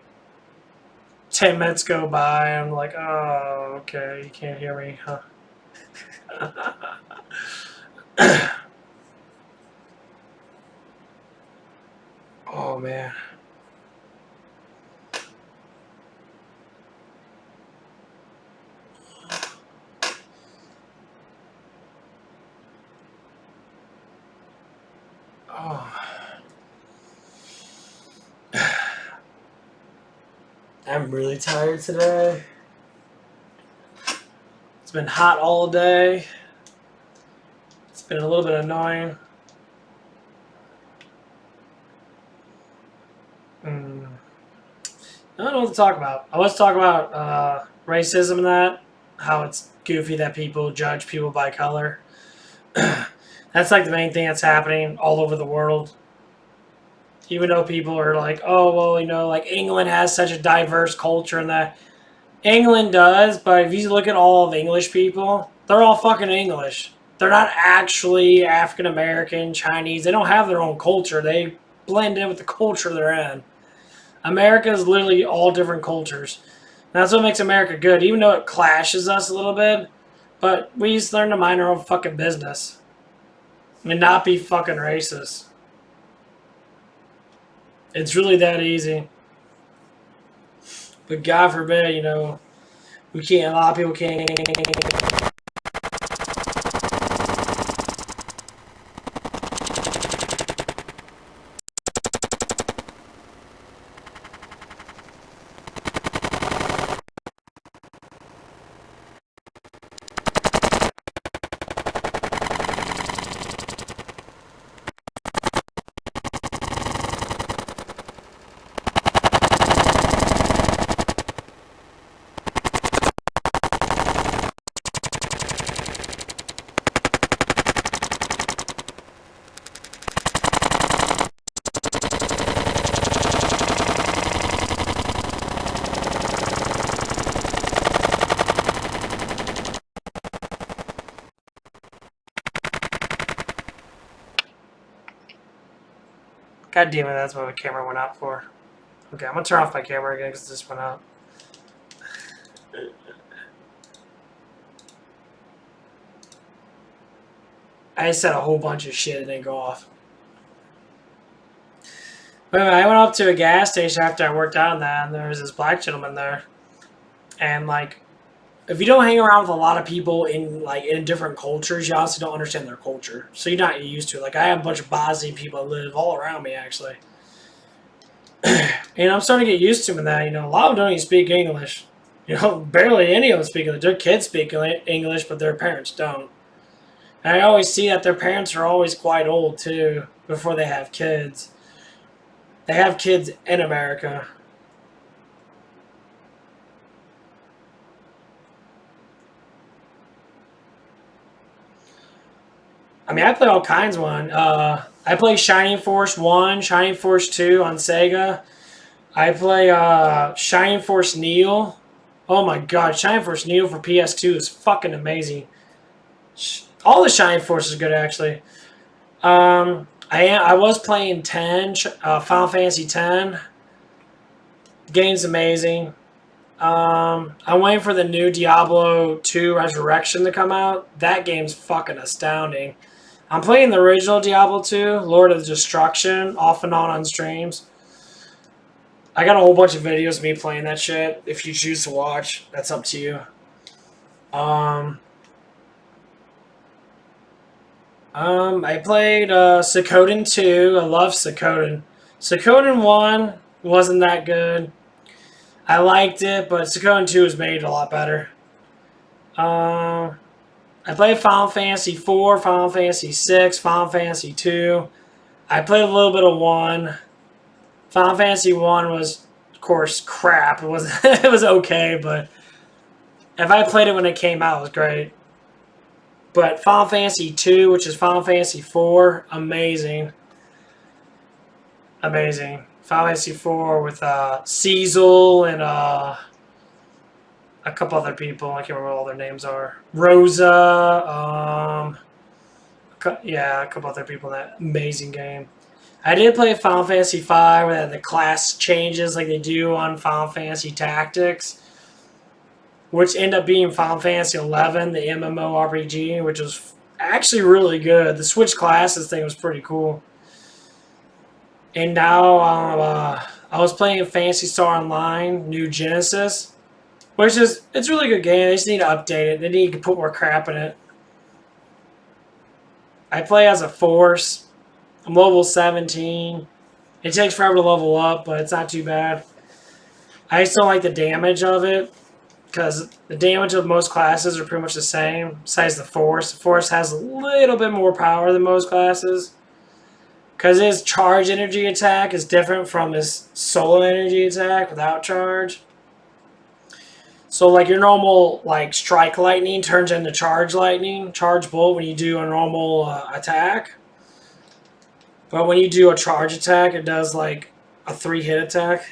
10 minutes go by and I'm like, oh, okay, you can't hear me, huh? Oh, man. Oh. I'm really tired today. It's been hot all day. It's been a little bit annoying. I don't know what to talk about. I was talking about racism and that, how it's goofy that people judge people by color. That's like the main thing that's happening all over the world. Even though people are like, oh, well, you know, like England has such a diverse culture and that. England does, but if you look at all of English people, they're all fucking English. They're not actually African American, Chinese. They don't have their own culture. They blend in with the culture they're in. America is literally all different cultures. And that's what makes America good, even though it clashes us a little bit. But we just learn to mind our own fucking business. And not be fucking racist. It's really that easy. But God forbid, you know, we can't, a lot of people can't. God damn it, that's what my camera went out for. Okay, I'm gonna turn off my camera again because this went out. I just said a whole bunch of shit and then go off. But anyway, I went up to a gas station after I worked out on that, and there was this black gentleman there. And like, if you don't hang around with a lot of people in different cultures, you also don't understand their culture. So you're not used to it. Like, I have a bunch of Bosnian people that live all around me, actually. And I'm starting to get used to them in that. You know, a lot of them don't even speak English. You know, barely any of them speak English. Their kids speak English, but their parents don't. And I always see that their parents are always quite old, too, before they have kids. They have kids in America. I mean, I play all kinds of one. I play Shining Force 1, Shining Force 2 on Sega. I play Shining Force Neo. Oh my god, Shining Force Neo for PS2 is fucking amazing. All the Shining Force is good, actually. I was playing 10, Final Fantasy 10. Game's amazing. I'm waiting for the new Diablo 2 Resurrection to come out. That game's fucking astounding. I'm playing the original Diablo 2, Lord of Destruction, off and on streams. I got a whole bunch of videos of me playing that shit. If you choose to watch, that's up to you. I played Suikoden 2. I love Suikoden. Suikoden 1 wasn't that good. I liked it, but Suikoden 2 was made a lot better. I played Final Fantasy 4, Final Fantasy 6, Final Fantasy 2. I played a little bit of 1. Final Fantasy 1 was, of course, crap. It was it was okay, but if I played it when it came out, it was great. But Final Fantasy 2, which is Final Fantasy 4, amazing. Amazing. Final Fantasy 4 with Cecil and a couple other people. I can't remember what all their names are. Rosa. Yeah, a couple other people in that amazing game. I did play Final Fantasy 5 where they had the class changes like they do on Final Fantasy Tactics, which end up being Final Fantasy 11, the MMORPG, which was actually really good. The switch classes thing was pretty cool. And now I was playing Phantasy Star Online, New Genesis, which is, it's a really good game. They just need to update it. They need to put more crap in it. I play as a Force. I'm level 17. It takes forever to level up, but it's not too bad. I just don't like the damage of it, because the damage of most classes are pretty much the same, besides the Force. The Force has a little bit more power than most classes, because his charge energy attack is different from his solo energy attack without charge. So like your normal like strike lightning turns into charge lightning, charge bolt when you do a normal attack. But when you do a charge attack, it does like a 3-hit attack.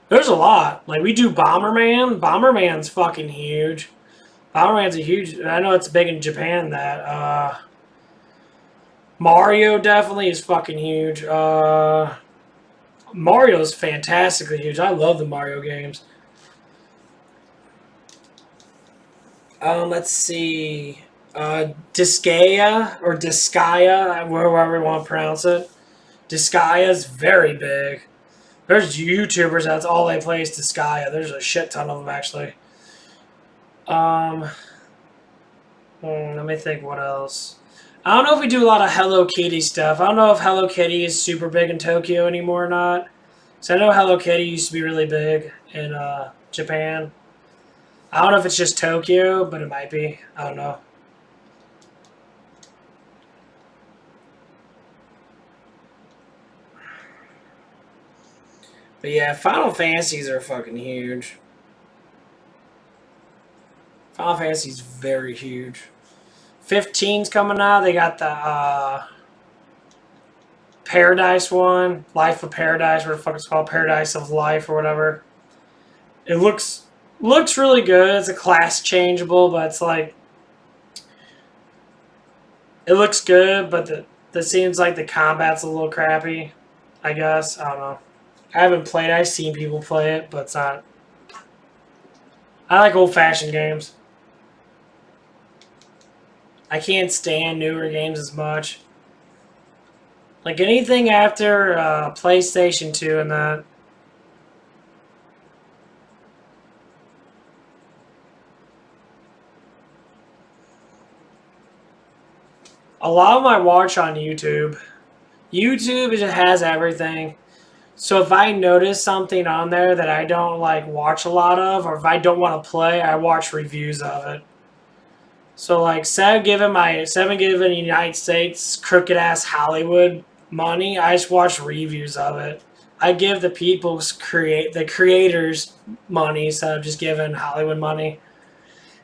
There's a lot. Like we do Bomberman. Bomberman's fucking huge. Bomberman's a huge. I know it's big in Japan. That Mario definitely is fucking huge. Mario's fantastically huge. I love the Mario games. Let's see. Disgaea or Disgaea, wherever you want to pronounce it. Disgaea is very big. There's YouTubers, that's all they play is Disgaea. There's a shit ton of them, actually. Let me think what else. I don't know if we do a lot of Hello Kitty stuff. I don't know if Hello Kitty is super big in Tokyo anymore or not. So I know Hello Kitty used to be really big in Japan. I don't know if it's just Tokyo, but it might be. I don't know. But yeah, Final Fantasies are fucking huge. Final Fantasy's very huge. 15's coming out. They got the Paradise one. Life of Paradise, what the fuck it's called. Paradise of Life or whatever. It looks really good. It's a class changeable, but it's like It looks good, but it seems like the combat's a little crappy. I guess I don't know. I haven't played it. I've seen people play it, but it's not. I like old-fashioned games. I can't stand newer games as much. Like anything after PlayStation 2 and that. A lot of my watch on YouTube. YouTube just has everything. So if I notice something on there that I don't like watch a lot of, or if I don't want to play, I watch reviews of it. So like seven given United States crooked ass Hollywood money, I just watch reviews of it. I give the the creators money instead of just giving Hollywood money.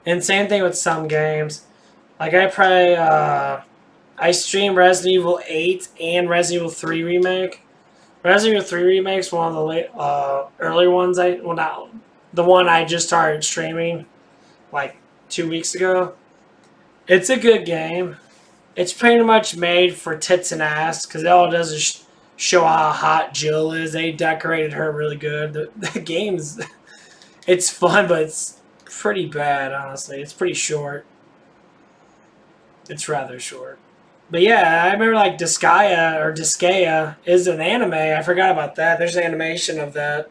And same thing with some games. Like I stream Resident Evil 8 and Resident Evil 3 remake. Resident Evil 3 remake's one of the earlier ones. Not the one I just started streaming like 2 weeks ago. It's a good game. It's pretty much made for tits and ass because all it does is show how hot Jill is. They decorated her really good. The game's it's fun, but it's pretty bad, honestly. It's pretty short. It's rather short. But yeah, I remember like Disgaea is an anime. I forgot about that. There's an animation of that.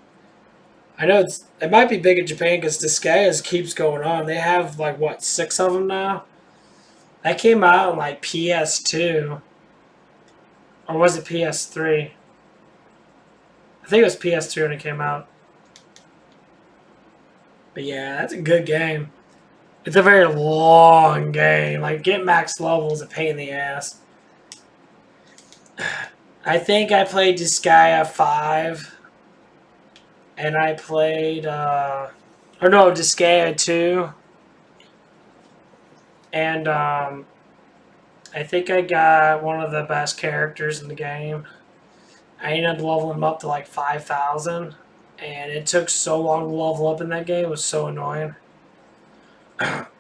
I know it might be big in Japan because Disgaea keeps going on. They have like what 6 of them now. That came out on like PS2, or was it PS3? I think it was PS2 when it came out. But yeah, that's a good game. It's a very long game. Like, get max level is a pain in the ass. I think I played Disgaea 5. And I played, Disgaea 2. And, I think I got one of the best characters in the game. I ended up leveling him up to like 5,000. And it took so long to level up in that game. It was so annoying.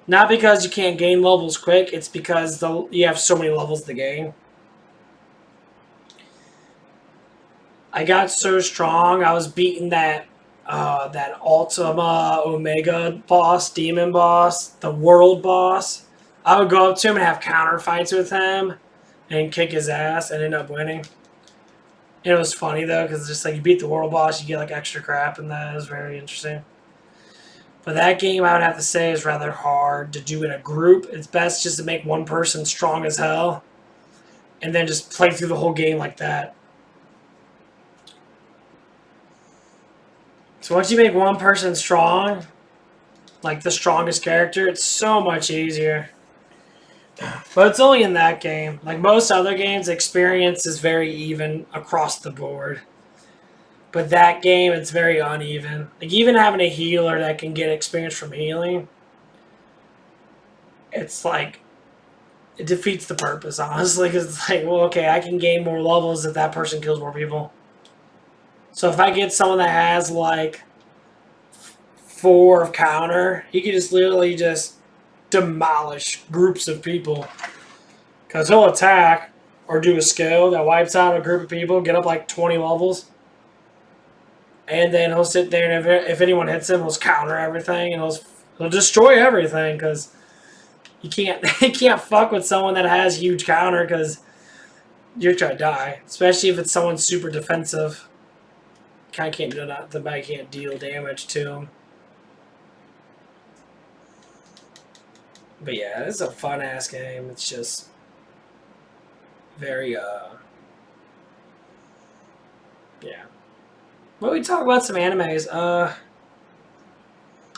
Not because you can't gain levels quick, it's because you have so many levels to gain. I got so strong, I was beating that Ultima Omega boss, demon boss, the world boss. I would go up to him and have counter fights with him and kick his ass and end up winning. And it was funny though, because just like you beat the world boss, you get like extra crap, and that is very interesting. But that game, I would have to say, is rather hard to do in a group. It's best just to make one person strong as hell and then just play through the whole game like that. So once you make one person strong, like the strongest character, it's so much easier. But it's only in that game. Like most other games, experience is very even across the board. But that game, it's very uneven. Like even having a healer that can get experience from healing, it's like it defeats the purpose, honestly. Because it's like, well, okay, I can gain more levels if that person kills more people. So if I get someone that has like 4 of counter, he can just literally just demolish groups of people. Because he'll attack or do a skill that wipes out a group of people, get up like 20 levels. And then he'll sit there, and if anyone hits him, he'll counter everything, and he'll destroy everything, because you can't fuck with someone that has huge counter, because you're trying to die. Especially if it's someone super defensive. Kind of can't do that. The guy can't deal damage to him. But yeah, it's a fun ass game. It's just very yeah. But we talk about some animes. I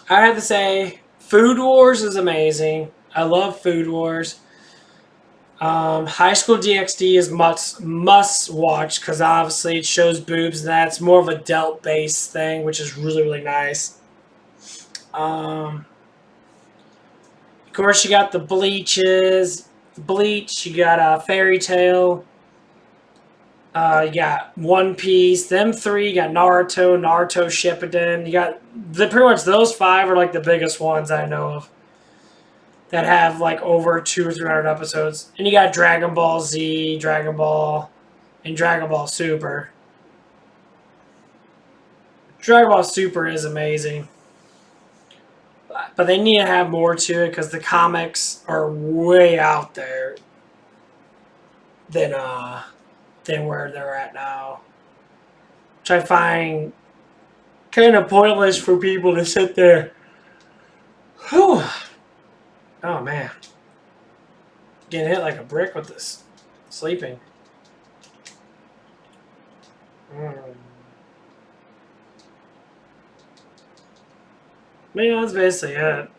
have to say, Food Wars is amazing. I love Food Wars. High School DxD is must watch because obviously it shows boobs and that's more of a adult based thing, which is really, really nice. Of course, you got the Bleach, you got Fairy Tail, you got One Piece, them 3, you got Naruto Shippuden, you got pretty much those 5 are like the biggest ones I know of. that have like over 200 or 300 episodes. And you got Dragon Ball Z, Dragon Ball, and Dragon Ball Super. Dragon Ball Super is amazing. But they need to have more to it because the comics are way out there than where they're at now. Which I find kind of pointless for people to sit there. Whew. Oh man. Getting hit like a brick with this sleeping. But yeah, that's basically it.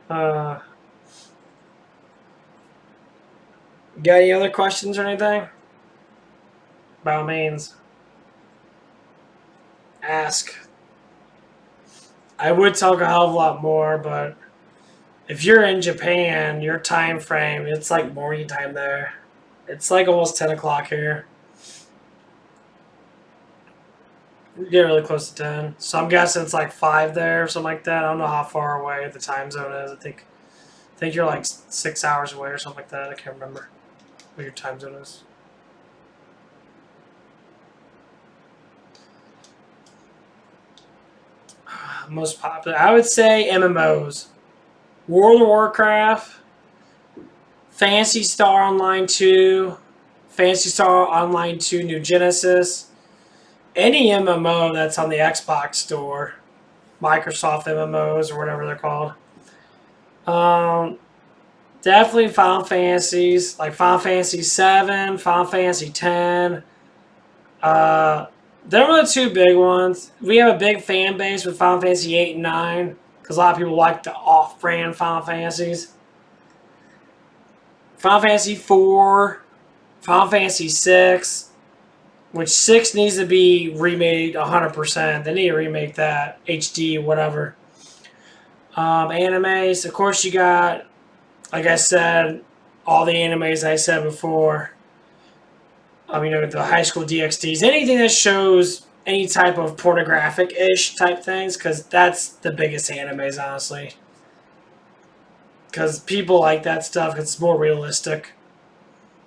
Got any other questions or anything? By all means, ask. I would talk a hell of a lot more, but if you're in Japan, your time frame, it's like morning time there. It's like almost 10 o'clock here. We get really close to 10. So I'm guessing it's like 5 there or something like that. I don't know how far away the time zone is. I think you're like 6 hours away or something like that. I can't remember what your time zone is. Most popular, I would say MMOs. World of Warcraft, Phantasy Star Online 2, Phantasy Star Online 2 New Genesis, any MMO that's on the Xbox store, Microsoft MMOs or whatever they're called. Definitely Final Fantasies, like Final Fantasy 7, Final Fantasy 10. They're the two big ones. We have a big fan base with Final Fantasy 8 and 9 because a lot of people like the off-brand Final Fantasies. Final Fantasy 4, Final Fantasy 6, which 6 needs to be remade 100%. They need to remake that, HD, whatever. Animes, of course you got, like I said, all the animes I said before. The high school DxDs, anything that shows any type of pornographic-ish type things, because that's the biggest animes, honestly. Because people like that stuff, 'cause it's more realistic,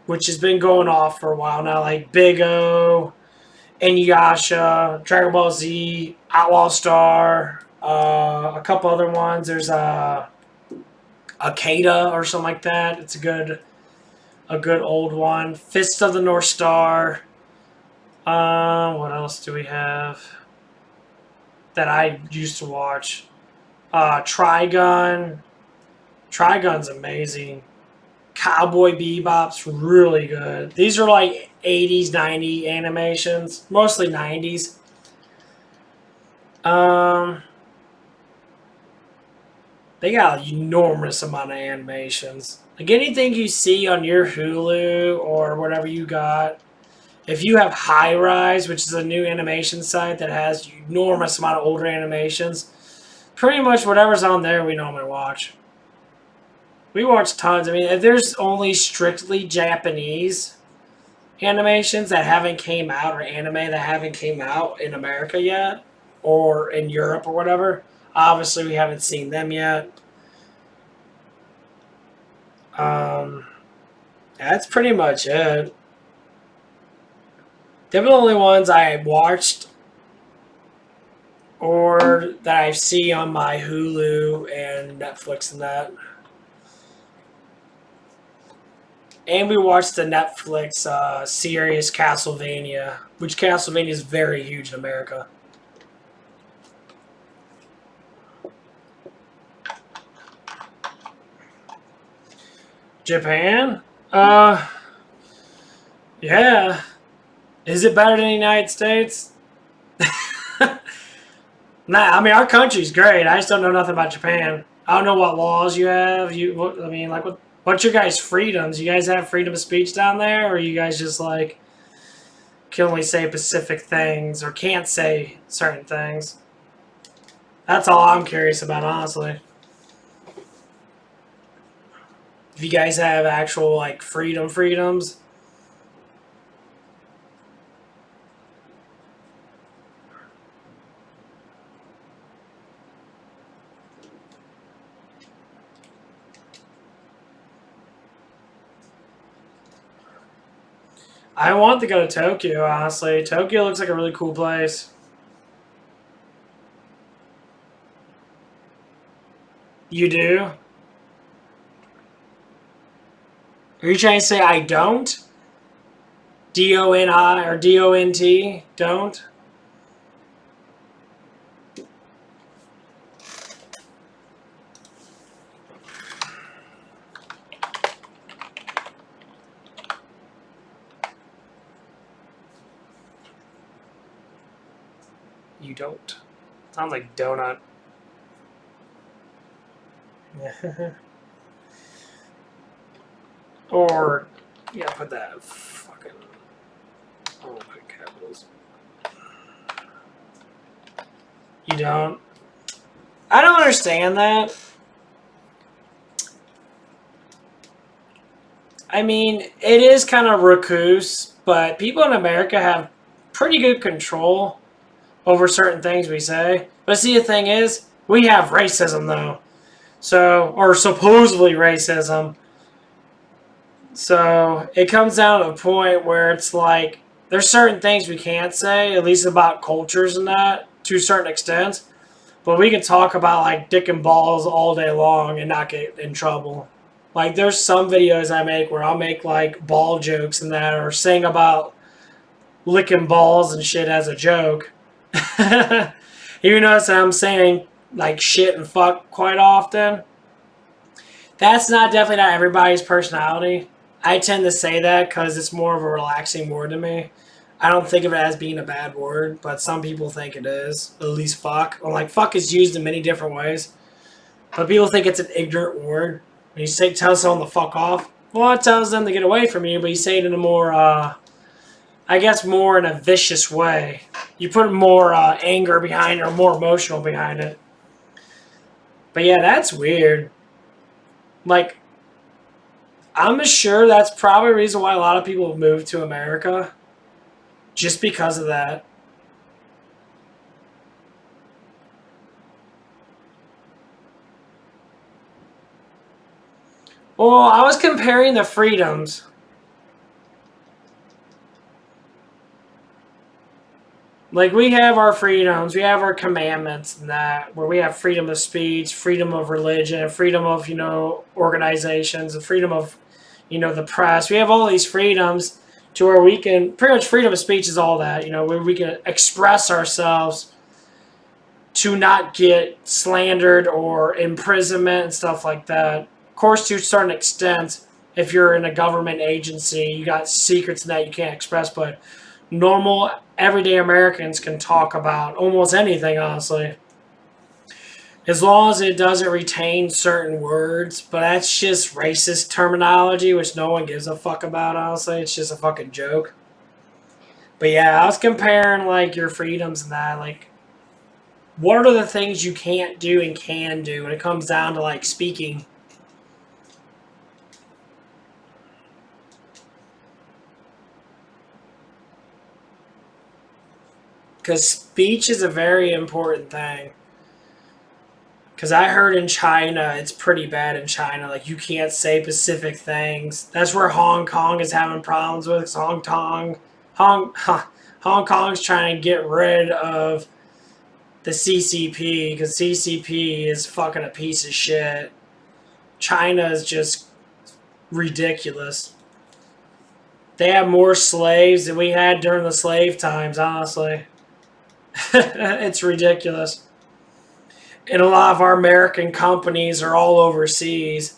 which has been going off for a while now, like Big O, Inuyasha, Dragon Ball Z, Outlaw Star, a couple other ones. There's Akeda or something like that. It's a good old one. Fist of the North Star. What else do we have that I used to watch? Trigun. Trigun's amazing. Cowboy Bebop's really good. These are like 80s, 90s animations. Mostly 90s. They got an enormous amount of animations. Like anything you see on your Hulu or whatever you got, if you have High Rise, which is a new animation site that has enormous amount of older animations, pretty much whatever's on there we normally watch. We watch tons. If there's only strictly Japanese animations that haven't came out or anime that haven't came out in America yet or in Europe or whatever, obviously we haven't seen them yet. That's pretty much it. They're the only ones I watched or that I see on my Hulu and Netflix and that. And we watched the Netflix series Castlevania, which Castlevania is very huge in America. Japan? Yeah. Is it better than the United States? Nah, our country's great. I just don't know nothing about Japan. I don't know what laws you have. What's your guys' freedoms? You guys have freedom of speech down there, or you guys just like can only say specific things or can't say certain things? That's all I'm curious about, honestly. If you guys have actual like freedoms. I want to go to Tokyo, honestly. Tokyo looks like a really cool place. You do? Are you trying to say I don't? D-O-N-I or D-O-N-T? Don't? You don't. Sounds like donut. Or, yeah, put that fucking. Oh, put capitals. You don't? I don't understand that. I mean, it is kind of recluse, but people in America have pretty good control over certain things we say. But see, the thing is, we have racism, though. So, or supposedly racism. So, it comes down to a point where it's like, there's certain things we can't say, at least about cultures and that, to a certain extent. But we can talk about, like, dick and balls all day long and not get in trouble. Like, there's some videos I make where I'll make, like, ball jokes and that, or sing about licking balls and shit as a joke. You notice that I'm saying, like, shit and fuck quite often. That's definitely not everybody's personality. I tend to say that because it's more of a relaxing word to me. I don't think of it as being a bad word, but some people think it is. At least fuck. Or, like, fuck is used in many different ways. But people think it's an ignorant word. When you say tell someone to fuck off, well, it tells them to get away from you, but you say it in a more, I guess, more in a vicious way. You put more anger behind it or more emotional behind it. But yeah, that's weird. Like, I'm sure that's probably the reason why a lot of people have moved to America. Just because of that. Well, I was comparing the freedoms. Like, we have our freedoms, we have our commandments and that, where we have freedom of speech, freedom of religion, freedom of, organizations, and freedom of, the press. We have all these freedoms to where we can, pretty much freedom of speech is all that, where we can express ourselves to not get slandered or imprisonment and stuff like that. Of course, to a certain extent, if you're in a government agency, you got secrets that you can't express, but normal, everyday Americans can talk about almost anything, honestly. As long as it doesn't retain certain words, but that's just racist terminology, which no one gives a fuck about, honestly. It's just a fucking joke. But yeah, I was comparing, like, your freedoms and that, like, what are the things you can't do and can do when it comes down to, like, speaking? Because speech is a very important thing. Because I heard in China, it's pretty bad in China. Like, you can't say specific things. That's where Hong Kong is having problems with. 'Cause Hong Kong's trying to get rid of the CCP. Because CCP is fucking a piece of shit. China is just ridiculous. They have more slaves than we had during the slave times, honestly. It's ridiculous. And a lot of our American companies are all overseas,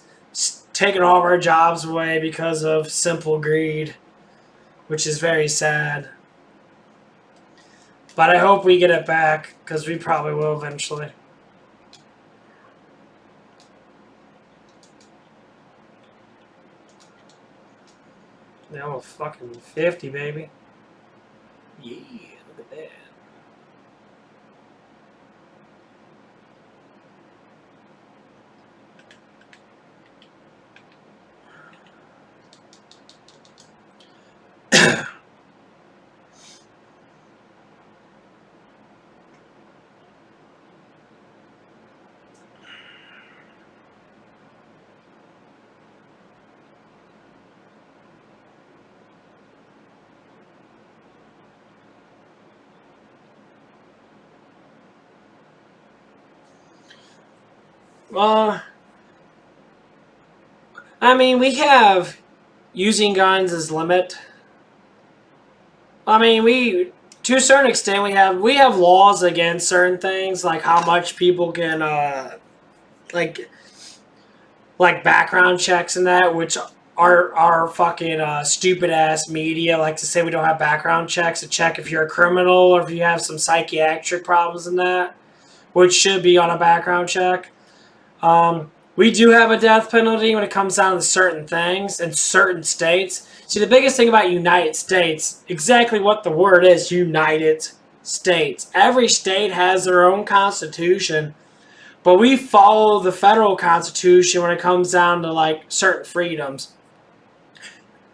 taking all of our jobs away because of simple greed, which is very sad. But I hope we get it back, because we probably will eventually. Now fucking 50, baby. Yeah, look at that. I mean, we have using guns as limit. I mean, we to a certain extent we have laws against certain things, like how much people can like background checks and that, which our fucking stupid ass media like to say we don't have background checks to check if you're a criminal or if you have some psychiatric problems in that, which should be on a background check. We do have a death penalty when it comes down to certain things in certain states. See, the biggest thing about United States, exactly what the word is, United States. Every state has their own constitution, but we follow the federal constitution when it comes down to like certain freedoms.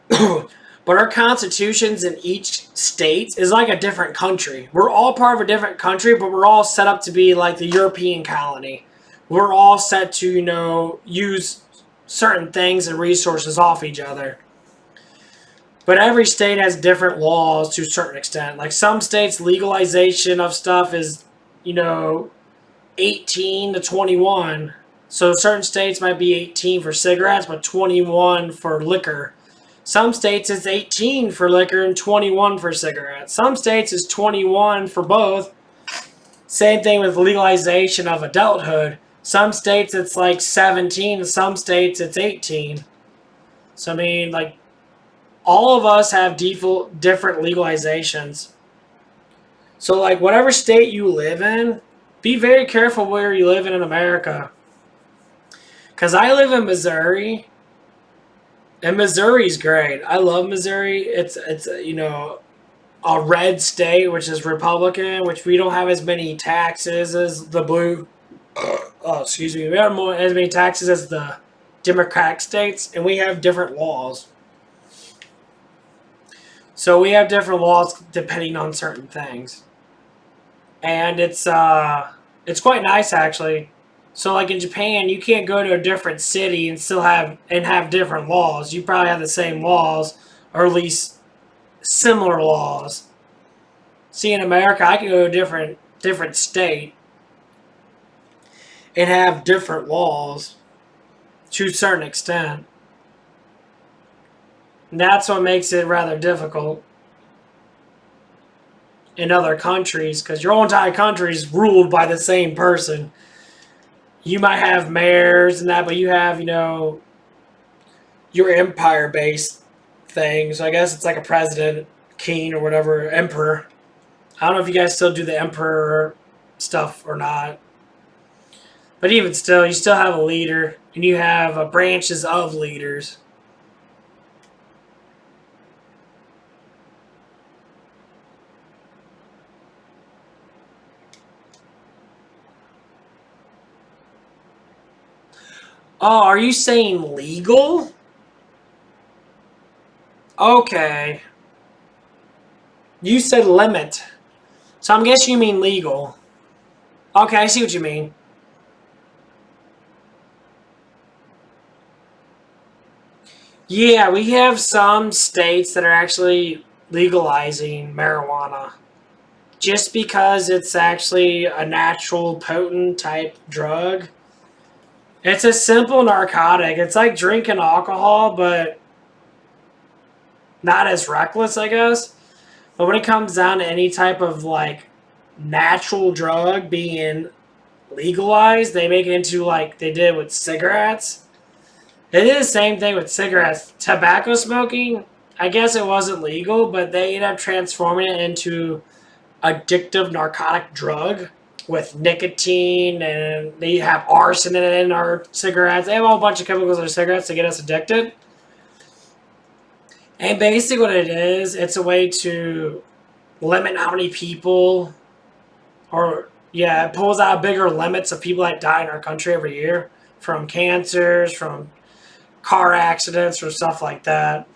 But our constitutions in each state is like a different country. We're all part of a different country, but we're all set up to be like the European colony. We're all set to, use certain things and resources off each other. But every state has different laws to a certain extent. Like some states, legalization of stuff is, 18 to 21. So certain states might be 18 for cigarettes, but 21 for liquor. Some states it's 18 for liquor and 21 for cigarettes. Some states it's 21 for both. Same thing with legalization of adulthood. Some states it's like 17, and some states it's 18. So I mean, like, all of us have different legalizations. So like whatever state you live in, be very careful where you live in America. Because I live in Missouri, and Missouri's great. I love Missouri. It's a red state, which is Republican, which we don't have as many taxes as the blue. Excuse me. We have as many taxes as the Democratic states, and we have different laws. So we have different laws depending on certain things, and it's quite nice actually. So like in Japan, you can't go to a different city and still have different laws. You probably have the same laws, or at least similar laws. See, in America, I can go to a different state and have different laws to a certain extent. And that's what makes it rather difficult in other countries, because your whole entire country is ruled by the same person. You might have mayors and that, but you have, your empire-based things. So I guess it's like a president, king, or whatever, emperor. I don't know if you guys still do the emperor stuff or not. But even still, you still have a leader, and you have branches of leaders. Oh, are you saying legal? Okay. You said limit. So I'm guessing you mean legal. Okay, I see what you mean. Yeah, we have some states that are actually legalizing marijuana. Just because it's actually a natural, potent type drug. It's a simple narcotic. It's like drinking alcohol, but not as reckless, I guess. But when it comes down to any type of like natural drug being legalized, they make it into like they did with cigarettes. It is the same thing with cigarettes. Tobacco smoking, I guess it wasn't legal, but they ended up transforming it into addictive narcotic drug with nicotine, and they have arson in our cigarettes. They have a whole bunch of chemicals in our cigarettes to get us addicted. And basically what it is, it's a way to limit how many people, it pulls out bigger limits of people that die in our country every year from cancers, from car accidents, or stuff like that.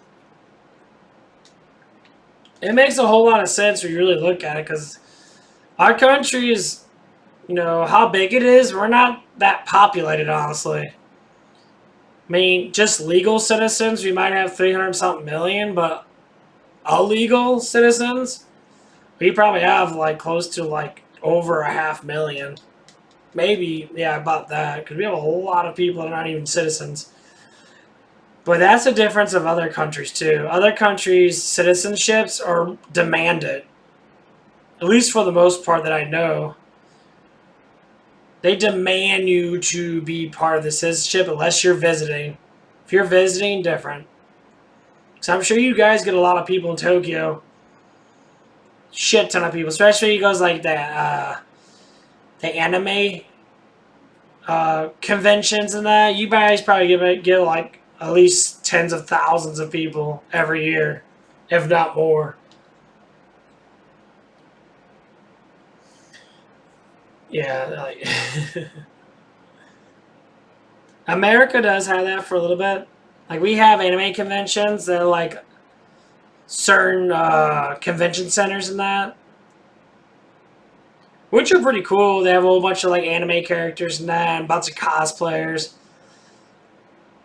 It makes a whole lot of sense when you really look at it, because our country is, how big it is, we're not that populated, honestly. I mean, just legal citizens, we might have 300-something million, but illegal citizens, we probably have, like, close to, like, over 500,000. Maybe, yeah, about that, because we have a whole lot of people that are not even citizens. But that's a difference of other countries, too. Other countries' citizenships are demanded, at least for the most part that I know. They demand you to be part of the citizenship unless you're visiting. If you're visiting, different. So I'm sure you guys get a lot of people in Tokyo. Shit ton of people, especially you goes like the anime conventions and that. You guys probably get like at least tens of thousands of people every year, if not more. Yeah, like America does have that for a little bit. Like we have anime conventions that are like certain convention centers and that, which are pretty cool. They have a whole bunch of like anime characters and that, and bunch of cosplayers.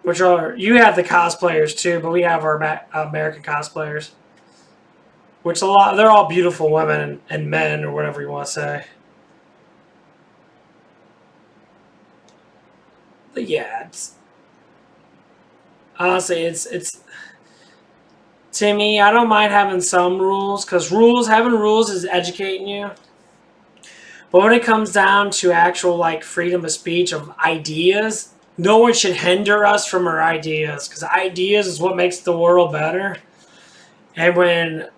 Which are you have the cosplayers too, but we have our American cosplayers, which a lot they're all beautiful women and men or whatever you want to say. But yeah, it's honestly it's to me. I don't mind having some rules because having rules is educating you. But when it comes down to actual like freedom of speech of ideas, no one should hinder us from our ideas because ideas is what makes the world better. And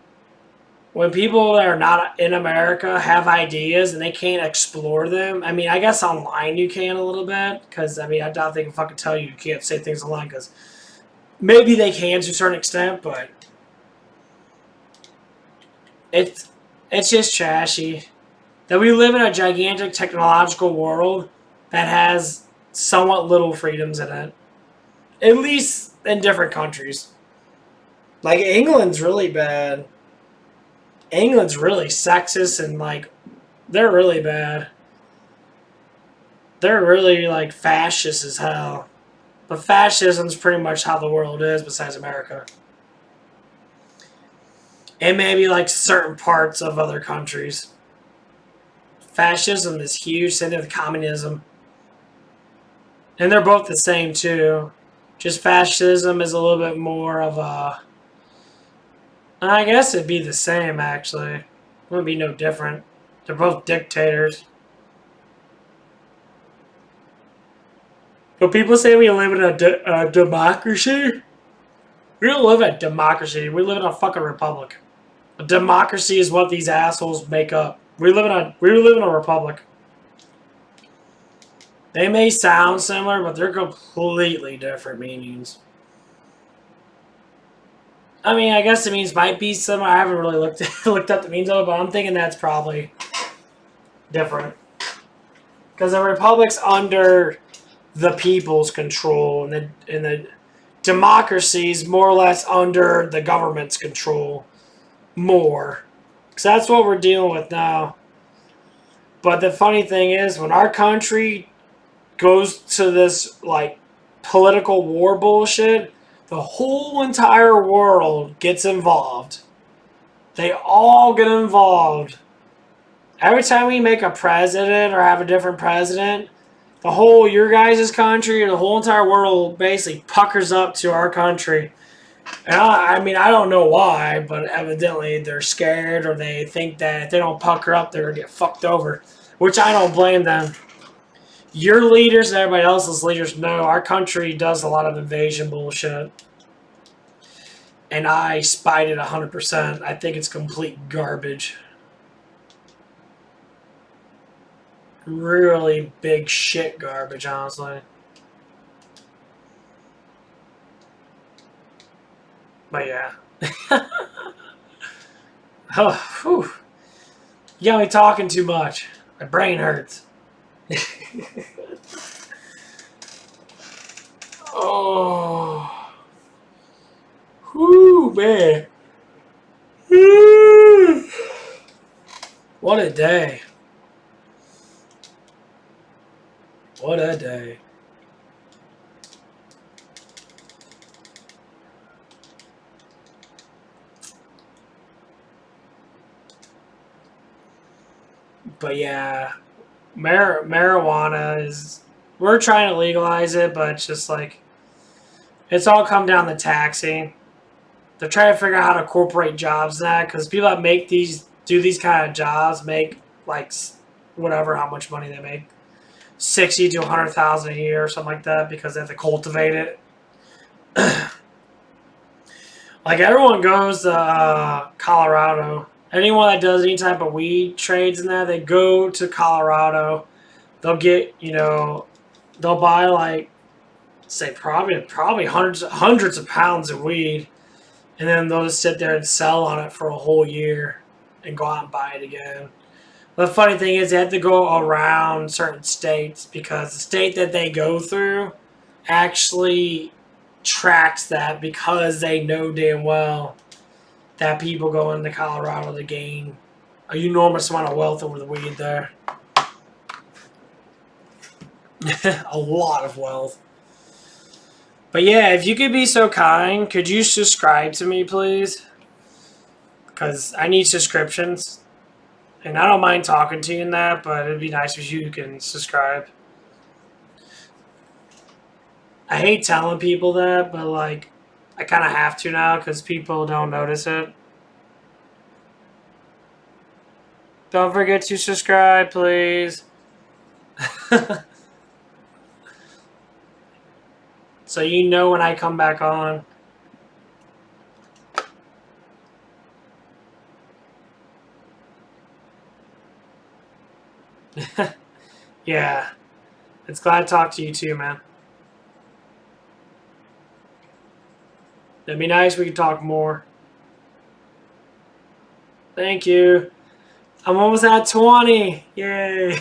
when people that are not in America have ideas and they can't explore them, I mean, I guess online you can a little bit because I mean, I doubt they can fucking tell you can't say things online because maybe they can to a certain extent, but it's it's just trashy that we live in a gigantic technological world that has somewhat little freedoms in it, at least in different countries. Like England's really bad. England's really sexist and like they're really bad. They're really like fascist as hell. But fascism's pretty much how the world is besides America. And maybe like certain parts of other countries. Fascism is huge, same thing with communism. And they're both the same too. Just fascism is a little bit more of a I guess it'd be the same actually. It wouldn't be no different. They're both dictators. But people say we live in a democracy. We don't live in a democracy. We live in a fucking republic. A democracy is what these assholes make up. We live in a republic. They may sound similar, but they're completely different meanings. I mean, I guess the means might be similar. I haven't really looked up the means of it, but I'm thinking that's probably different. Because the republic's under the people's control, and the democracy is more or less under the government's control more. Because that's what we're dealing with now. But the funny thing is, when our country goes to this like political war bullshit, the whole entire world gets involved. They all get involved. Every time we make a president or have a different president, the whole your guys' country or the whole entire world basically puckers up to our country. And I mean, I don't know why, but evidently they're scared or they think that if they don't pucker up, they're going to get fucked over, which I don't blame them. Your leaders and everybody else's leaders know our country does a lot of invasion bullshit. And I spied it 100%. I think it's complete garbage. Really big shit garbage, honestly. But yeah. Oh, whew. You got me talking too much. My brain hurts. Oh. Whew, man. What a day. What a day. But yeah, marijuana is. We're trying to legalize it, but it's just like it's all come down to taxing. They're trying to figure out how to incorporate jobs in that because people that do these kind of jobs make like whatever how much money they make, 60 to 100,000 a year or something like that because they have to cultivate it. Like everyone goes to Colorado. Anyone that does any type of weed trades in that, they go to Colorado. They'll get, they'll buy like, say probably hundreds of pounds of weed, and then they'll just sit there and sell on it for a whole year, and go out and buy it again. The funny thing is, they have to go around certain states because the state that they go through actually tracks that because they know damn well that people go into Colorado to gain an enormous amount of wealth over the weed there. A lot of wealth. But yeah, if you could be so kind, could you subscribe to me, please? Because I need subscriptions. And I don't mind talking to you in that, but it'd be nice if you can subscribe. I hate telling people that, but like, I kind of have to now because people don't notice it. Don't forget to subscribe, please. So you know when I come back on. Yeah. It's glad to talk to you too, man. That'd be nice if we could talk more. Thank you. I'm almost at 20. Yay.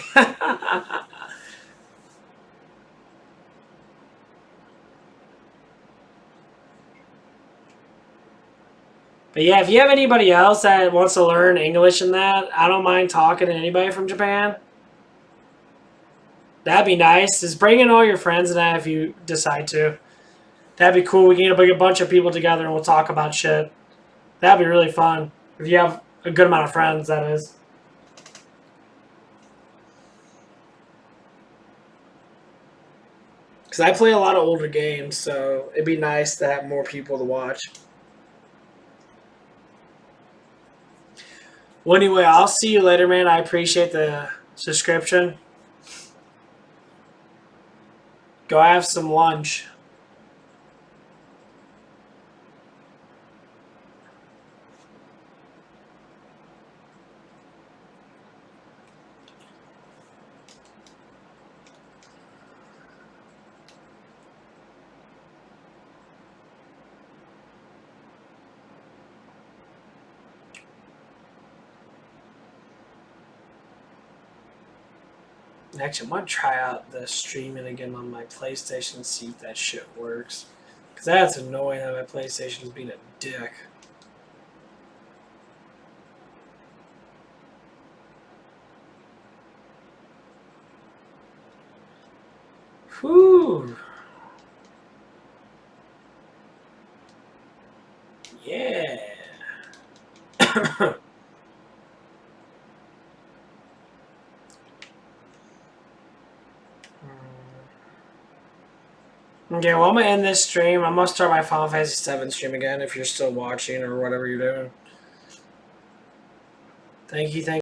But yeah, if you have anybody else that wants to learn English and that, I don't mind talking to anybody from Japan. That'd be nice. Just bring in all your friends and that if you decide to. That'd be cool. We can bring a bunch of people together and we'll talk about shit. That'd be really fun. If you have a good amount of friends, that is. Because I play a lot of older games, so it'd be nice to have more people to watch. Well, anyway, I'll see you later, man. I appreciate the subscription. Go have some lunch. Actually, I'm going to try out the streaming again on my PlayStation, see if that shit works. Because that's annoying that my PlayStation's being a dick. Whew. Yeah. Okay, well, I'm going to end this stream. I'm going to start my Final Fantasy VII stream again if you're still watching or whatever you're doing. Thank you.